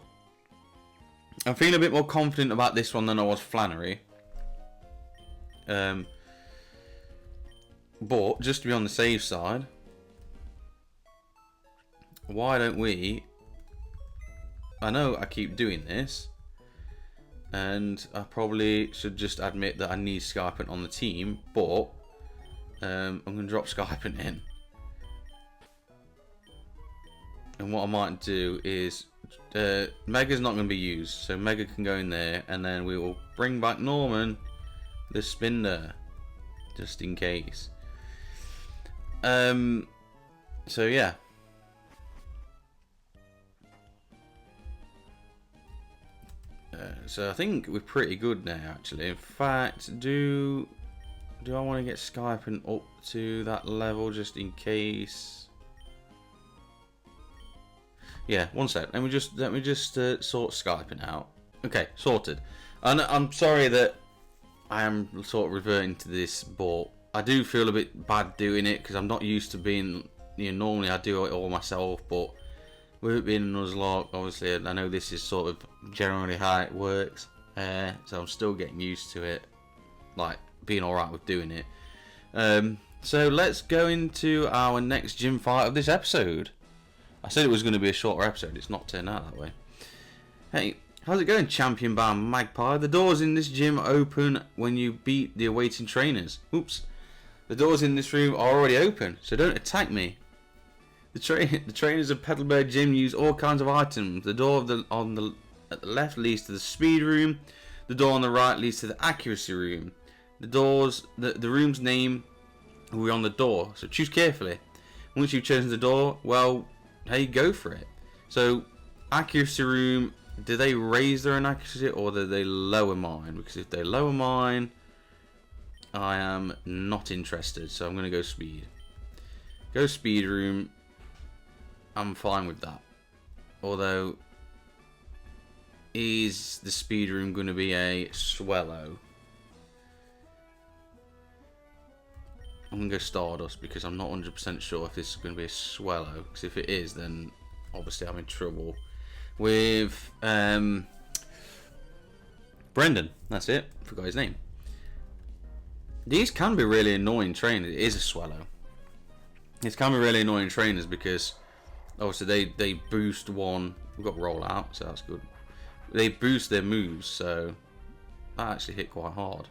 I'm feeling a bit more confident about this one than I was Flannery. But just to be on the safe side, why don't we... I know I keep doing this, and I probably should just admit that I need Skyping on the team, but I'm going to drop Skyping in. And what I might do is, Mega's not going to be used, so Mega can go in there, and then we will bring back Norman the spinner, just in case. So yeah. So I think we're pretty good now, actually. In fact, do I want to get Skyping up to that level just in case? Yeah, one sec. Let me just sort Skyping out. Okay, sorted. And I'm sorry that I am sort of reverting to this, but I do feel a bit bad doing it because I'm not used to being. Normally I do it all myself, but with it being a Nuzlocke, obviously I know this is sort of generally how it works. So I'm still getting used to it, like being alright with doing it. So let's go into our next gym fight of this episode. I said it was going to be a shorter episode, it's not turned out that way. Hey, how's it going, Champion Bound Magpie? The doors in this gym open when you beat the awaiting trainers. Oops. The doors in this room are already open, so don't attack me. The trainers of Petalburg Gym use all kinds of items. The door at the left leads to the speed room. The door on the right leads to the accuracy room. The room's name will be on the door, so choose carefully. Once you've chosen the door, well, hey, go for it. So, accuracy room, do they raise their own accuracy or do they lower mine? Because if they lower mine, I am not interested, so I'm going to go speed. Go speed room. I'm fine with that. Although, is the speed room going to be a swallow? I'm going to go Stardust because I'm not 100% sure if this is going to be a swallow. Because if it is, then obviously I'm in trouble with Brendan. That's it. Forgot his name. These can be really annoying trainers. It is a swallow. These can be really annoying trainers because obviously they boost one. We've got roll out, so that's good. They boost their moves, so that actually hit quite hard.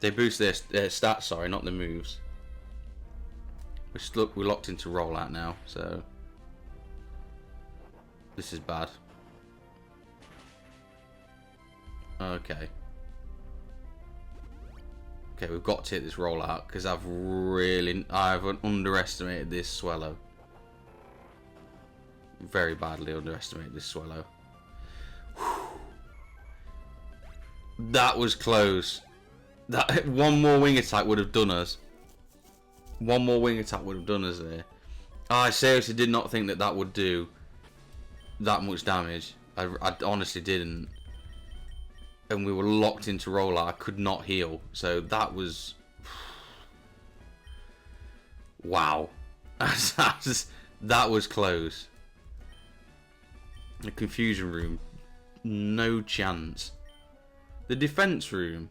They boost their stats, sorry, not the moves. We're locked into roll out now, so this is bad. Okay. Okay, we've got to hit this roll out because I've underestimated this swallow. Very badly underestimated this swallow. Whew. That was close. That one more wing attack would have done us. One more wing attack would have done us there. I seriously did not think that would do that much damage. I honestly didn't. And we were locked into rollout. I could not heal. So that was... Wow. That was close. The confusion room. No chance. The defense room.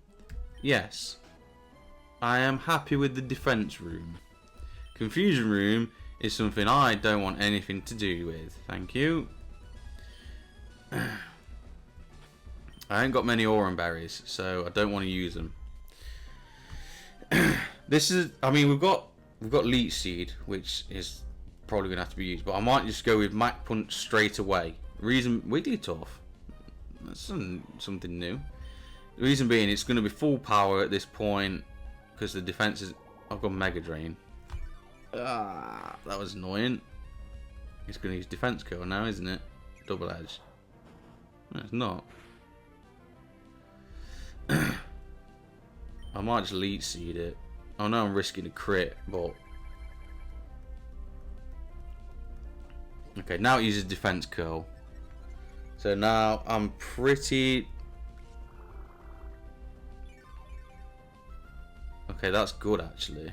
Yes. I am happy with the defense room. Confusion room is something I don't want anything to do with. Thank you. I ain't got many Aurum berries, so I don't want to use them. This is, I mean, we've got Leech Seed, which is probably gonna have to be used, but I might just go with Mach Punch straight away. Reason, Wigglytuff. That's something new. The reason being, it's going to be full power at this point because the defense is. I've got Mega Drain. Ah, that was annoying. It's going to use Defense Curl now, isn't it? Double Edge. No, it's not. I might just Leech Seed it. I know I'm risking a crit, but okay. Now it uses Defense Curl. So now I'm pretty. Okay, that's good actually.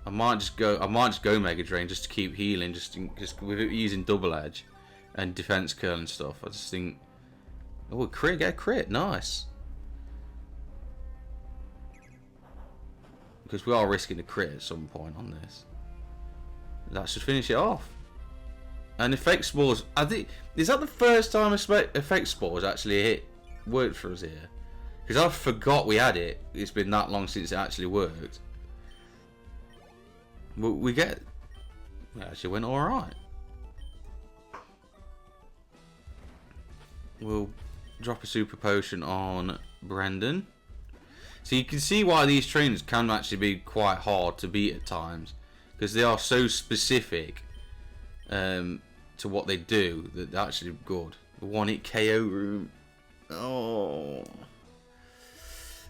I might just go Mega Drain just to keep healing, just with it using Double Edge and Defense Curl and stuff. I just think, oh, crit, get a crit, nice. Because we are risking a crit at some point on this. That should finish it off. And Effect Spores, I think, is that the first time Effect Spores actually worked for us here? Because I forgot we had it. It's been that long since it actually worked. But it actually went alright. We'll drop a Super Potion on Brendan. So you can see why these trainers can actually be quite hard to beat at times, because they are so specific to what they do that they're actually good. The 1-hit KO room. Oh,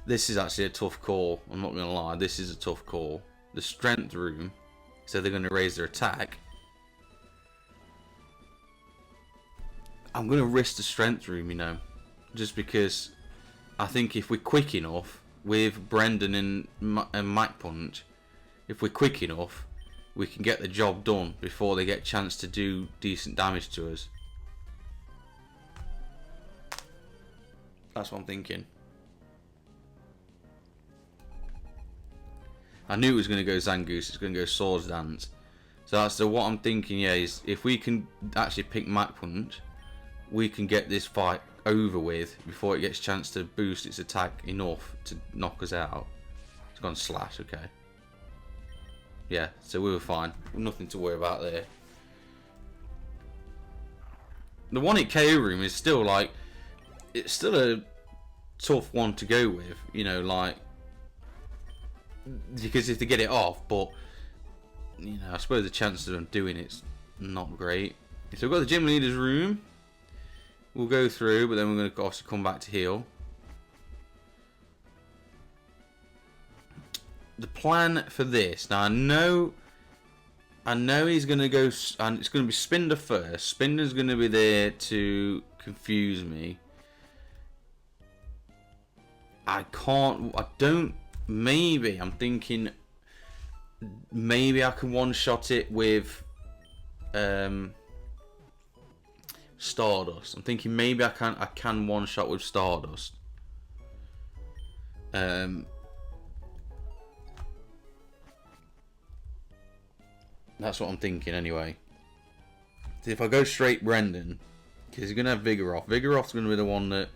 this is actually a tough call. I'm not gonna lie, this is a tough call. The strength room, so they're gonna raise their attack. I'm gonna risk the strength room, you know, just because I think if we're quick enough with Brendan and Mach Punch, if we're quick enough, we can get the job done before they get a chance to do decent damage to us. That's what I'm thinking. I knew it was going to go Zangoose. It's going to go Swords Dance. So that's what I'm thinking. Yeah, is if we can actually pick Mach Punch, we can get this fight over with before it gets a chance to boost its attack enough to knock us out. It's gone Slash. Okay. Yeah, so we were fine. Nothing to worry about there. The 1-hit KO room is still like, it's still a tough one to go with, you know, like, because if they get it off, but you know, I suppose the chances of them doing it's not great. So we've got the gym leader's room. We'll go through, but then we're going to obviously come back to heal. The plan for this, now I know he's going to go, and it's going to be Spinder first. Spinder's going to be there to confuse me. Maybe I'm thinking maybe I can one-shot it with Stardust. I'm thinking maybe I can one-shot with Stardust. That's what I'm thinking anyway. So if I go straight Brendan, because he's going to have Vigoroth. Vigoroth's going to be the one that...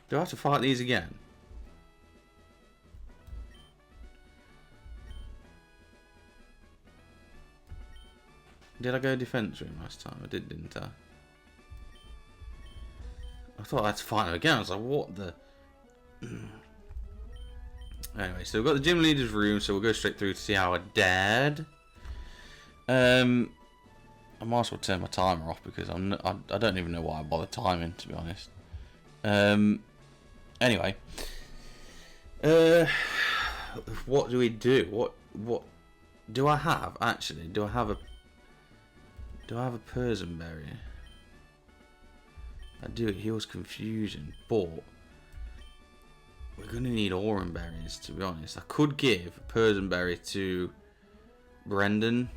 Do I have to fight these again? Did I go defense room last time? I did, didn't I? I thought I had to fight him again. I was like, what the... Anyway, so we've got the gym leader's room, so we'll go straight through to see our dad. I might as well turn my timer off because I don't even know why I bother timing, to be honest. Anyway, what do we do? What do I have actually? Do I have a Persian berry? I do. It heals confusion, but we're gonna need Aurum berries, to be honest. I could give a Persian berry to Brendan,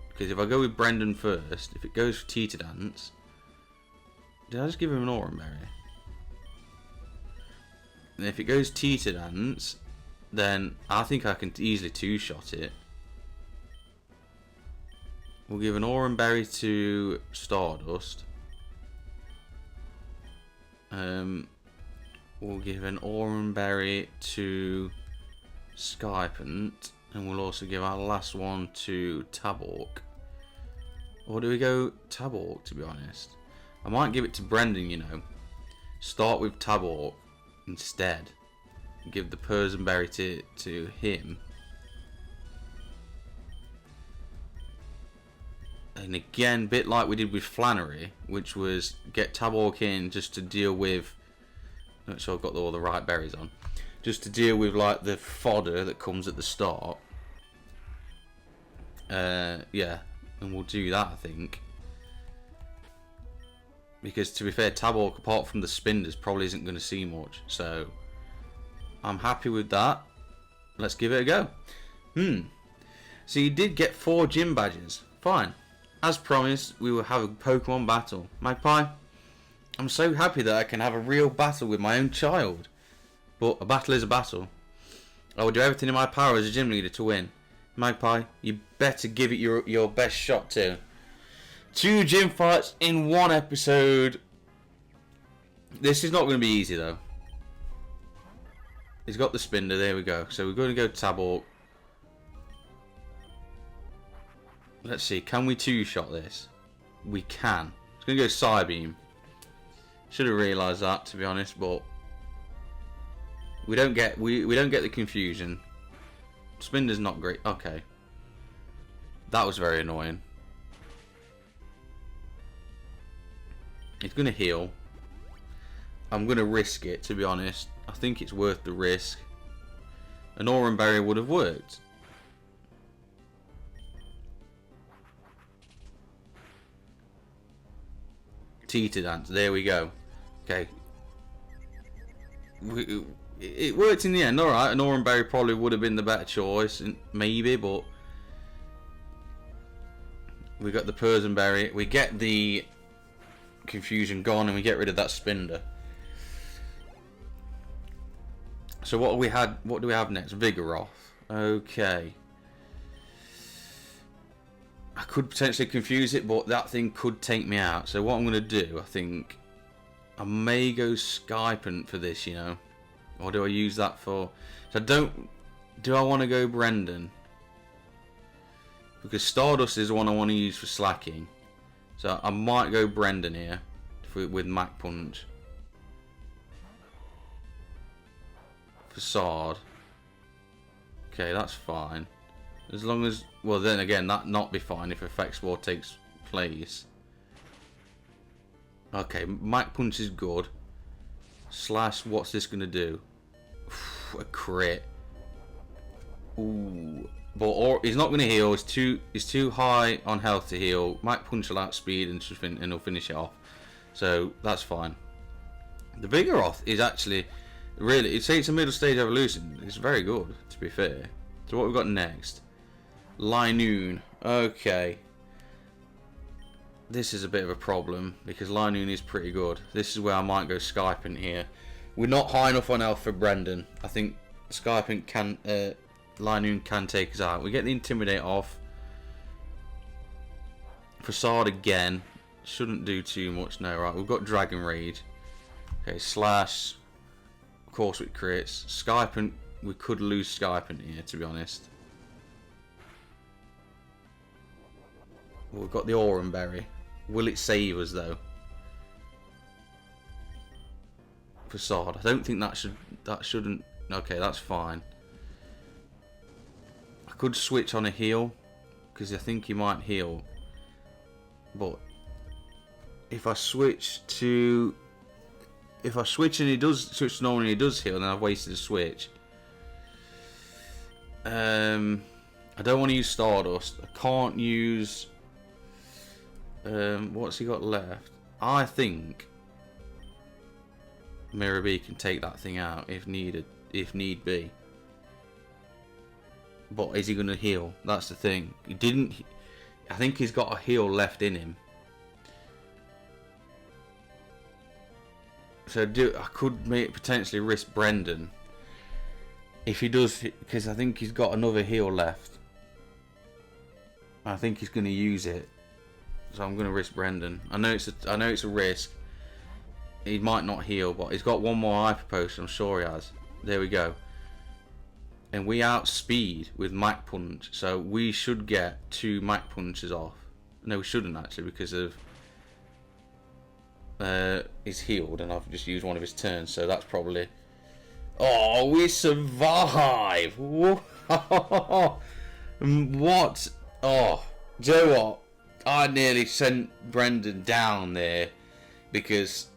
because if I go with Brendan first, if it goes for Teeter Dance, did I just give him an Aurum berry? And if it goes Teeter Dance, then I think I can easily two-shot it. We'll give an Aurum berry to Stardust. We'll give an Aurum berry to Skypant, and we'll also give our last one to Tabork. Or do we go Tabork, to be honest? I might give it to Brendan, you know. Start with Tabork instead. Give the Persian berry to him. And again, bit like we did with Flannery, which was get Tabork in just to deal with... Make sure I've got all the right berries on. Just to deal with like the fodder that comes at the start. Yeah, and we'll do that, I think. Because to be fair, Tabork, apart from the Spinders, probably isn't going to see much. So I'm happy with that. Let's give it a go. So you did get 4 gym badges. Fine. As promised, we will have a Pokemon battle. Magpie, I'm so happy that I can have a real battle with my own child. But a battle is a battle. I will do everything in my power as a gym leader to win. Magpie, you better give it your best shot too. 2 gym fights in 1 episode. This is not going to be easy though. He's got the Spinder, there we go. So we're going to go Tabork. Let's see, can we two-shot this? We can. It's going to go Psybeam. Should have realised that, to be honest, but We don't get the confusion. Spinder's not great. Okay. That was very annoying. It's gonna heal. I'm gonna risk it, to be honest. I think it's worth the risk. An Aurum Berry would have worked. Teeter dance. There we go. Okay. It worked in the end. Alright, an Aurum Berry probably would have been the better choice. Maybe, but... we got the Persian Berry. We get the confusion gone and we get rid of that Spinder. So what do we have next? Vigoroth. Okay. I could potentially confuse it, but that thing could take me out. So what I'm going to do, I think, I may go Skypant for this, you know. Or do I use that for... so do I want to go Brendan? Because Stardust is the one I want to use for slacking. So I might go Brendan here with Mach Punch. Facade. Okay, that's fine. As long as... well, then again, that not be fine if Effect Sword takes place. Okay, Mach Punch is good. Slash, what's this going to do? A crit. Ooh. But he's not going to heal. He's too high on health to heal. Mach Punch will outspeed and he'll finish it off. So, that's fine. The Vigoroth is actually... really, it's a middle stage evolution. It's very good, to be fair. So what we've got next? Linoon. Okay. This is a bit of a problem because Linoon is pretty good. This is where I might go Skypant here. We're not high enough on health for Brendan. I think Skypant can... Linoon can take us out. We get the Intimidate off. Facade again. Shouldn't do too much. No, right. We've got Dragon Rage. Okay, Slash. Of course with crits. Skypant. We could lose Skypant here, to be honest. Well, we've got the Aurum Berry. Will it save us though? Facade. I don't think that shouldn't. Okay, that's fine. I could switch on a heal because I think he might heal. But if I switch and he does switch to normal and he does heal, then I've wasted a switch. I don't want to use Stardust. I can't use. What's he got left? I think Mirror B can take that thing out if need be. But is he going to heal? That's the thing. He didn't. I think he's got a heal left in him. So I could potentially risk Brendan if he does, because I think he's got another heal left. I think he's going to use it. So I'm going to risk Brendan. I know it's a risk. He might not heal, but he's got one more Hyper Potion. I'm sure he has. There we go. And we outspeed with Mach Punch, so we should get 2 Mach Punches off. No, we shouldn't actually, because of he's healed, and I've just used one of his turns. So that's probably. Oh, we survive! What? Oh, do you know what? I nearly sent Brendan down there because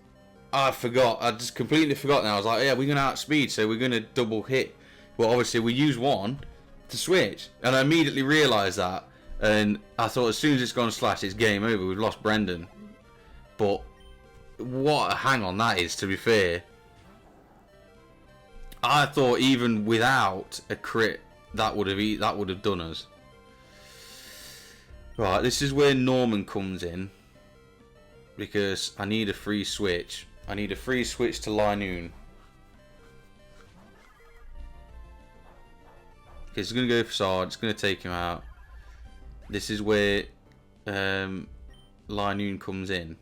I forgot. I just completely forgot now. I was like, yeah, we're going to outspeed, so we're going to double hit. Well, obviously, we use one to switch. And I immediately realised that. And I thought as soon as it's gone Slash, it's game over. We've lost Brendan. But what a hang on that is, to be fair. I thought even without a crit, that would have done us. Right, this is where Norman comes in, because I need a free switch. I need a free switch to Linoon. Okay, it's going to go Facade. It's going to take him out. This is where Linoon comes in.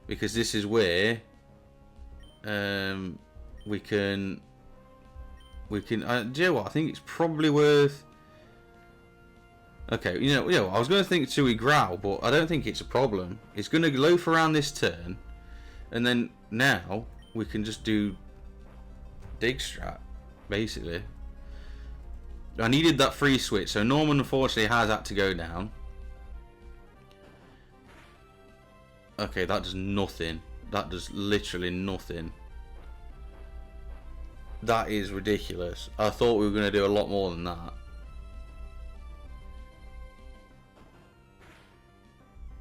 Because this is where we can. Do you know what? I think it's probably worth. Okay, you know, I was going to think Tui Growl, but I don't think it's a problem. It's going to loaf around this turn, And then now we can just do dig strat, basically. I needed that free switch, so Norman unfortunately has had to go down. Okay, that does nothing. That does literally nothing. That is ridiculous. I thought we were going to do a lot more than that.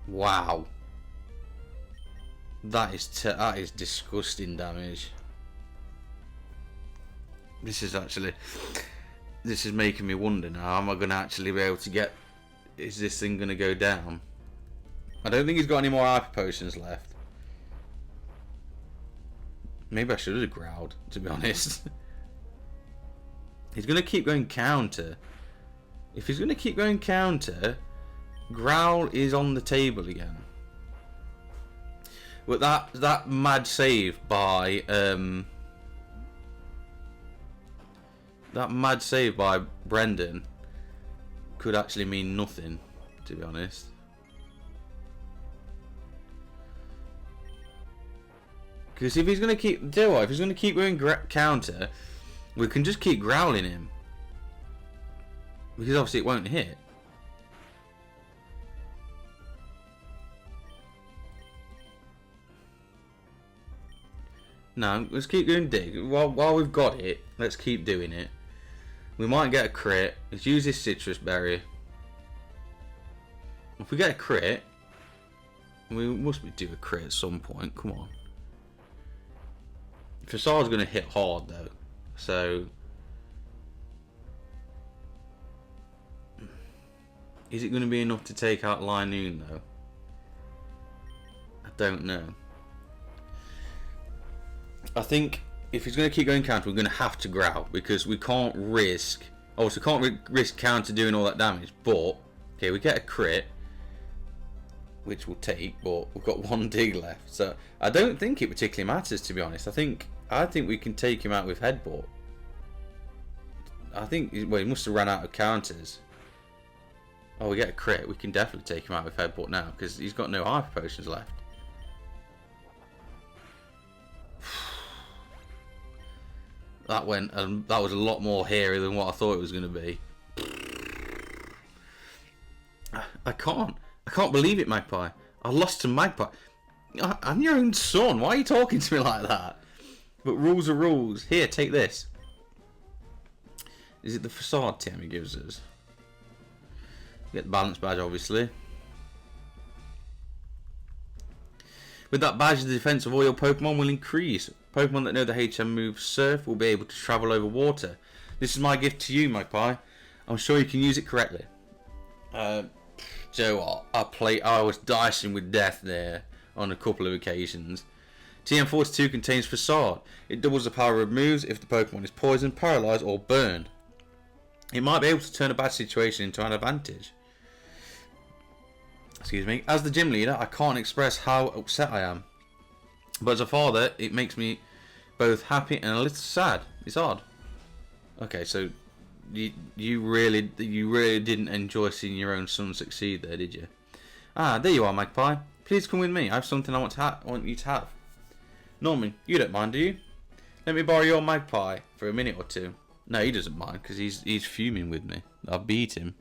Wow. That is disgusting damage. This is making me wonder now. Am I going to actually be able to get... Is this thing going to go down? I don't think he's got any more hyper potions left. Maybe I should have growled, to be honest. He's going to keep going counter. If he's going to keep going counter, growl is on the table again. But that mad save by Brendan could actually mean nothing, to be honest. Because if he's going to keep... if he's going to keep going counter, we can just keep growling him. Because obviously it won't hit. No, let's keep doing dig. While we've got it, let's keep doing it. We might get a crit. Let's use this citrus berry. If we get a crit, we must do a crit at some point. Come on. Facsade's going to hit hard though, so is it going to be enough to take out Linoon though? I don't know. I think if he's going to keep going counter, we're going to have to growl because we can't risk. Also, can't risk counter doing all that damage. But okay, we get a crit, which we'll take, but we've got one dig left, so I don't think it particularly matters, to be honest. I think we can take him out with headbutt. I think, well, he must have run out of counters. Oh, we get a crit. We can definitely take him out with headbutt now because he's got no hyper potions left. That was a lot more hairy than what I thought it was going to be. I can't believe it, Magpie. I lost to Magpie. I'm your own son. Why are you talking to me like that? But rules are rules. Here, take this. Is it the Facade TM he gives us? Get the balance badge, obviously. With that badge, the defense of all your Pokemon will increase. Pokemon that know the HM move Surf will be able to travel over water. This is my gift to you, Magpie. I'm sure you can use it correctly. Joe, I was dicing with death there on a couple of occasions. TM42 contains Facade. It doubles the power of moves if the Pokemon is poisoned, paralysed or burned. It might be able to turn a bad situation into an advantage. Excuse me. As the gym leader, I can't express how upset I am. But as a father, it makes me both happy and a little sad. It's odd. Okay, so you really didn't enjoy seeing your own son succeed there, did you? Ah, there you are, Magpie. Please come with me. I have something I want you to have. Norman, you don't mind, do you? Let me borrow your Magpie for a minute or two. No, he doesn't mind because he's fuming with me. I beat him.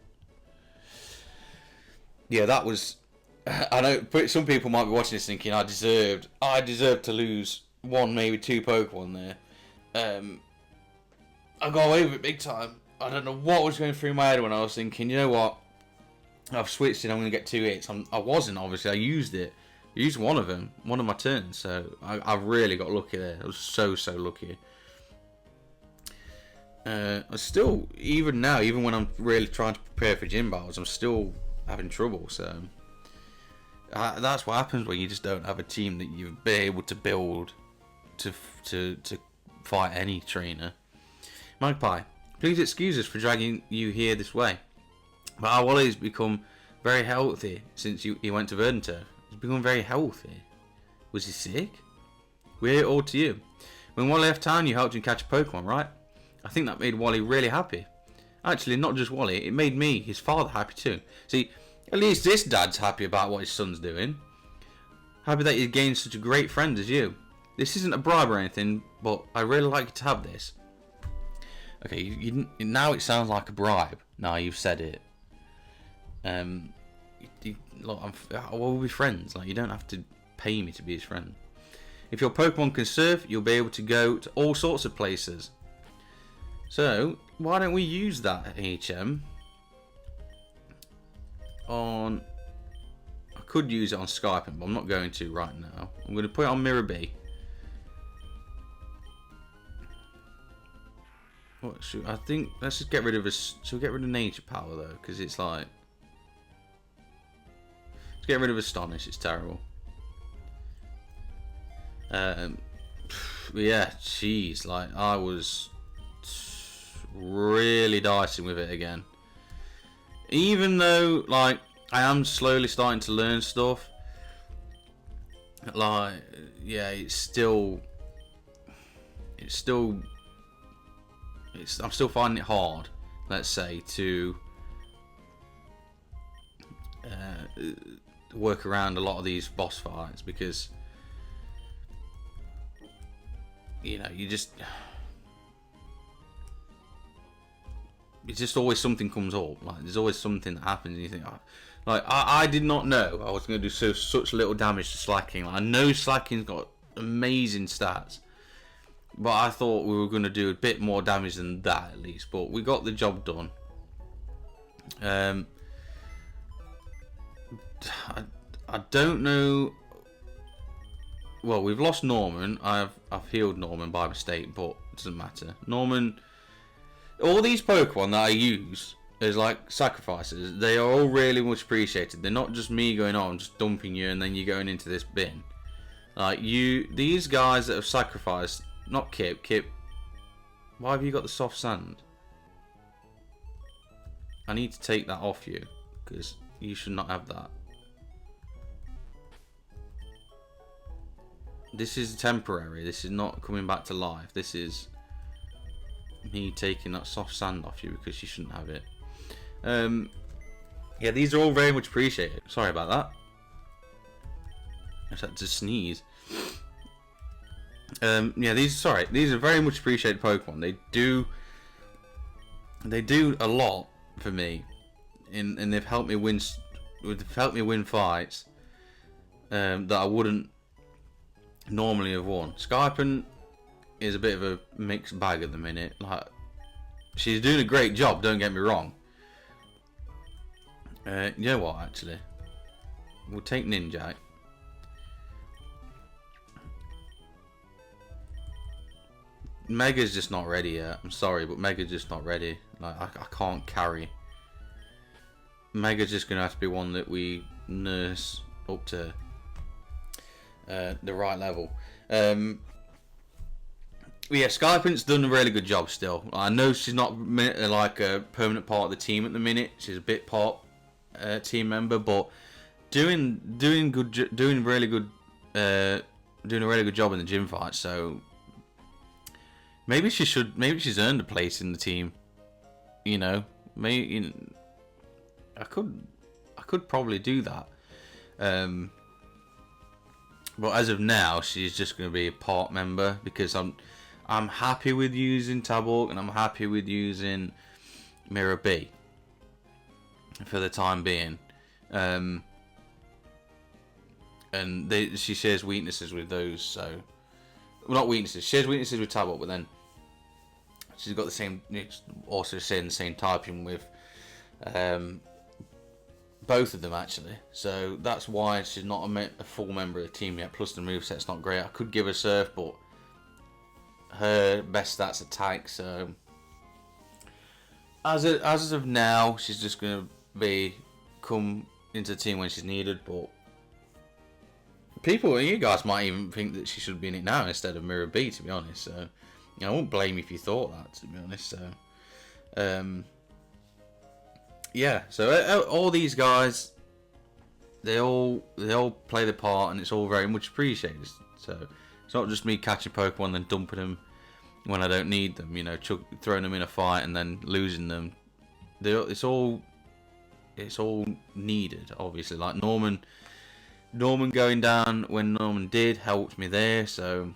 Yeah, that was... I know some people might be watching this thinking I deserved to lose one, maybe two Pokemon there. I got away with it big time. I don't know what was going through my head when I was thinking, you know what? I've switched it, I'm going to get 2 hits. I wasn't, obviously. I used it. I used one of them, one of my turns. So I really got lucky there. I was so lucky. I still, even now, even when I'm really trying to prepare for gym battles, I'm still having trouble. So that's what happens when you just don't have a team that you've been able to build to fight any trainer. Magpie, please excuse us for dragging you here this way, but our Wally's become very healthy since he went to Verdanturf. He's become very healthy. Was he sick? We're here all to you. When Wally left town, you helped him catch a Pokemon, right? I think that made Wally really happy. Actually, not just Wally, it made me, his father, happy too. See, at least this dad's happy about what his son's doing. Happy that you gained such a great friend as you. This isn't a bribe or anything, but I really like you to have this. Okay, now it sounds like a bribe. Now you've said it. Look, we'll be friends. Like, you don't have to pay me to be his friend. If your Pokemon can surf, you'll be able to go to all sorts of places. So, why don't we use that HM on... I could use it on Skyping, but I'm not going to right now. I'm going to put it on Mirror B. What should I think? Let's just get rid of should we get rid of Nature Power though? Because it's like, let's get rid of Astonish. It's terrible. Yeah, jeez, like I was really dicing with it again. Even though like I am slowly starting to learn stuff, like yeah, I'm still finding it hard, let's say, to work around a lot of these boss fights because you know it's just always something comes up. Like there's always something that happens, and you think, oh, like I did not know I was going to do such little damage to Slacking. Like, I know Slacking's got amazing stats, but I thought we were going to do a bit more damage than that at least. But we got the job done. I don't know. Well, we've lost Norman. I've healed Norman by mistake, but it doesn't matter. Norman, all these Pokemon that I use as like sacrifices, they are all really much appreciated. They're not just me going, oh, I'm just dumping you and then you're going into this bin. Like these guys that have sacrificed, not Kip. Why have you got the soft sand? I need to take that off you because you should not have that. This is temporary. This is not coming back to life. This is me taking that soft sand off you because you shouldn't have it. Yeah, these are all very much appreciated. Sorry about that. I just had to sneeze. Yeah, these are very much appreciated Pokemon. They do a lot for me, and they've helped me win. They've helped me win fights that I wouldn't normally have won. Skypen is a bit of a mixed bag at the minute. Like, she's doing a great job, don't get me wrong. You know what, actually? We'll take Ninjak. Mega's just not ready yet. I'm sorry, but Mega's just not ready. Like, I can't carry. Mega's just going to have to be one that we nurse up to the right level. Yeah, Skypin's done a really good job still. I know she's not like a permanent part of the team at the minute. She's a bit part team member, but doing a really good job in the gym fight. So maybe she's earned a place in the team. You know, maybe I could probably do that. But as of now, she's just going to be a part member because I'm happy with using Tabok and I'm happy with using Mirror B for the time being. And she shares weaknesses with those, so well, not weaknesses. She shares weaknesses with Tabok, but then she's got the same, also sharing the same typing with both of them actually. So that's why she's not a full member of the team yet. Plus the moveset's not great. I could give her Surf, but her best stats attack. So as of now, she's just gonna come into the team when she's needed. But you guys might even think that she should be in it now instead of Mirror B, to be honest. So I won't blame you if you thought that, to be honest. So yeah. So all these guys, they all play the part, and it's all very much appreciated. So it's not just me catching Pokemon and then dumping them when I don't need them. You know, throwing them in a fight and then losing them. It's all needed, obviously. Like Norman Norman going down when Norman did helped me there, so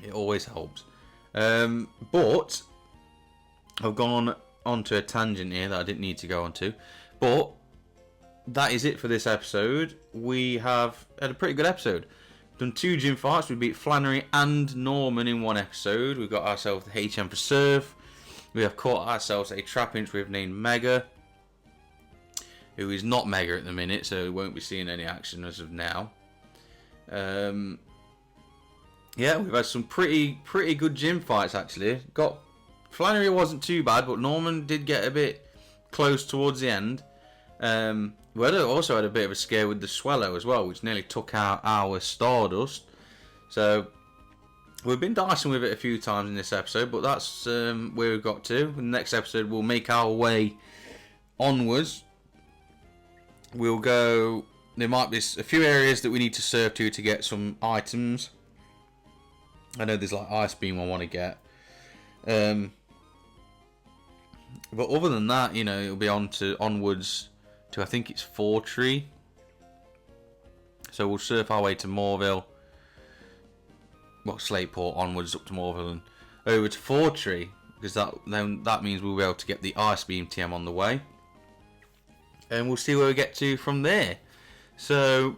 it always helps. But I've gone onto a tangent here that I didn't need to go onto. But that is it for this episode. We have had a pretty good episode. Done 2 gym fights. We beat Flannery and Norman in one episode. We got ourselves the HM for Surf. We have caught ourselves a trap inch we've named Mega, who is not Mega at the minute, so we won't be seeing any action as of now. Yeah, we've had some pretty good gym fights actually. Flannery wasn't too bad, but Norman did get a bit close towards the end. We also had a bit of a scare with the Swallow as well, which nearly took out our Stardust. So we've been dicing with it a few times in this episode, but that's where we've got to. In the next episode, we'll make our way onwards. We'll go. There might be a few areas that we need to serve to get some items. I know there's like Ice Beam I want to get. But other than that, you know, it'll be onwards to, I think it's Fortree. So we'll surf our way to Moreville. Well, Slateport onwards up to Moreville and over to Fortree, because that means we'll be able to get the Ice Beam TM on the way. And we'll see where we get to from there. So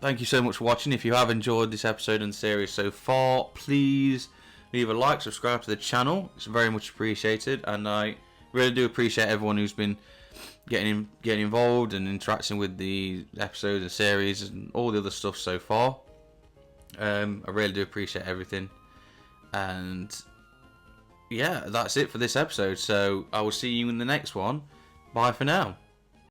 thank you so much for watching. If you have enjoyed this episode and series so far, please leave a like, subscribe to the channel. It's very much appreciated, and I really do appreciate everyone who's been getting involved and interacting with the episodes and series and all the other stuff so far. I really do appreciate everything, and yeah, that's it for this episode. So I will see you in the next one. Bye for now.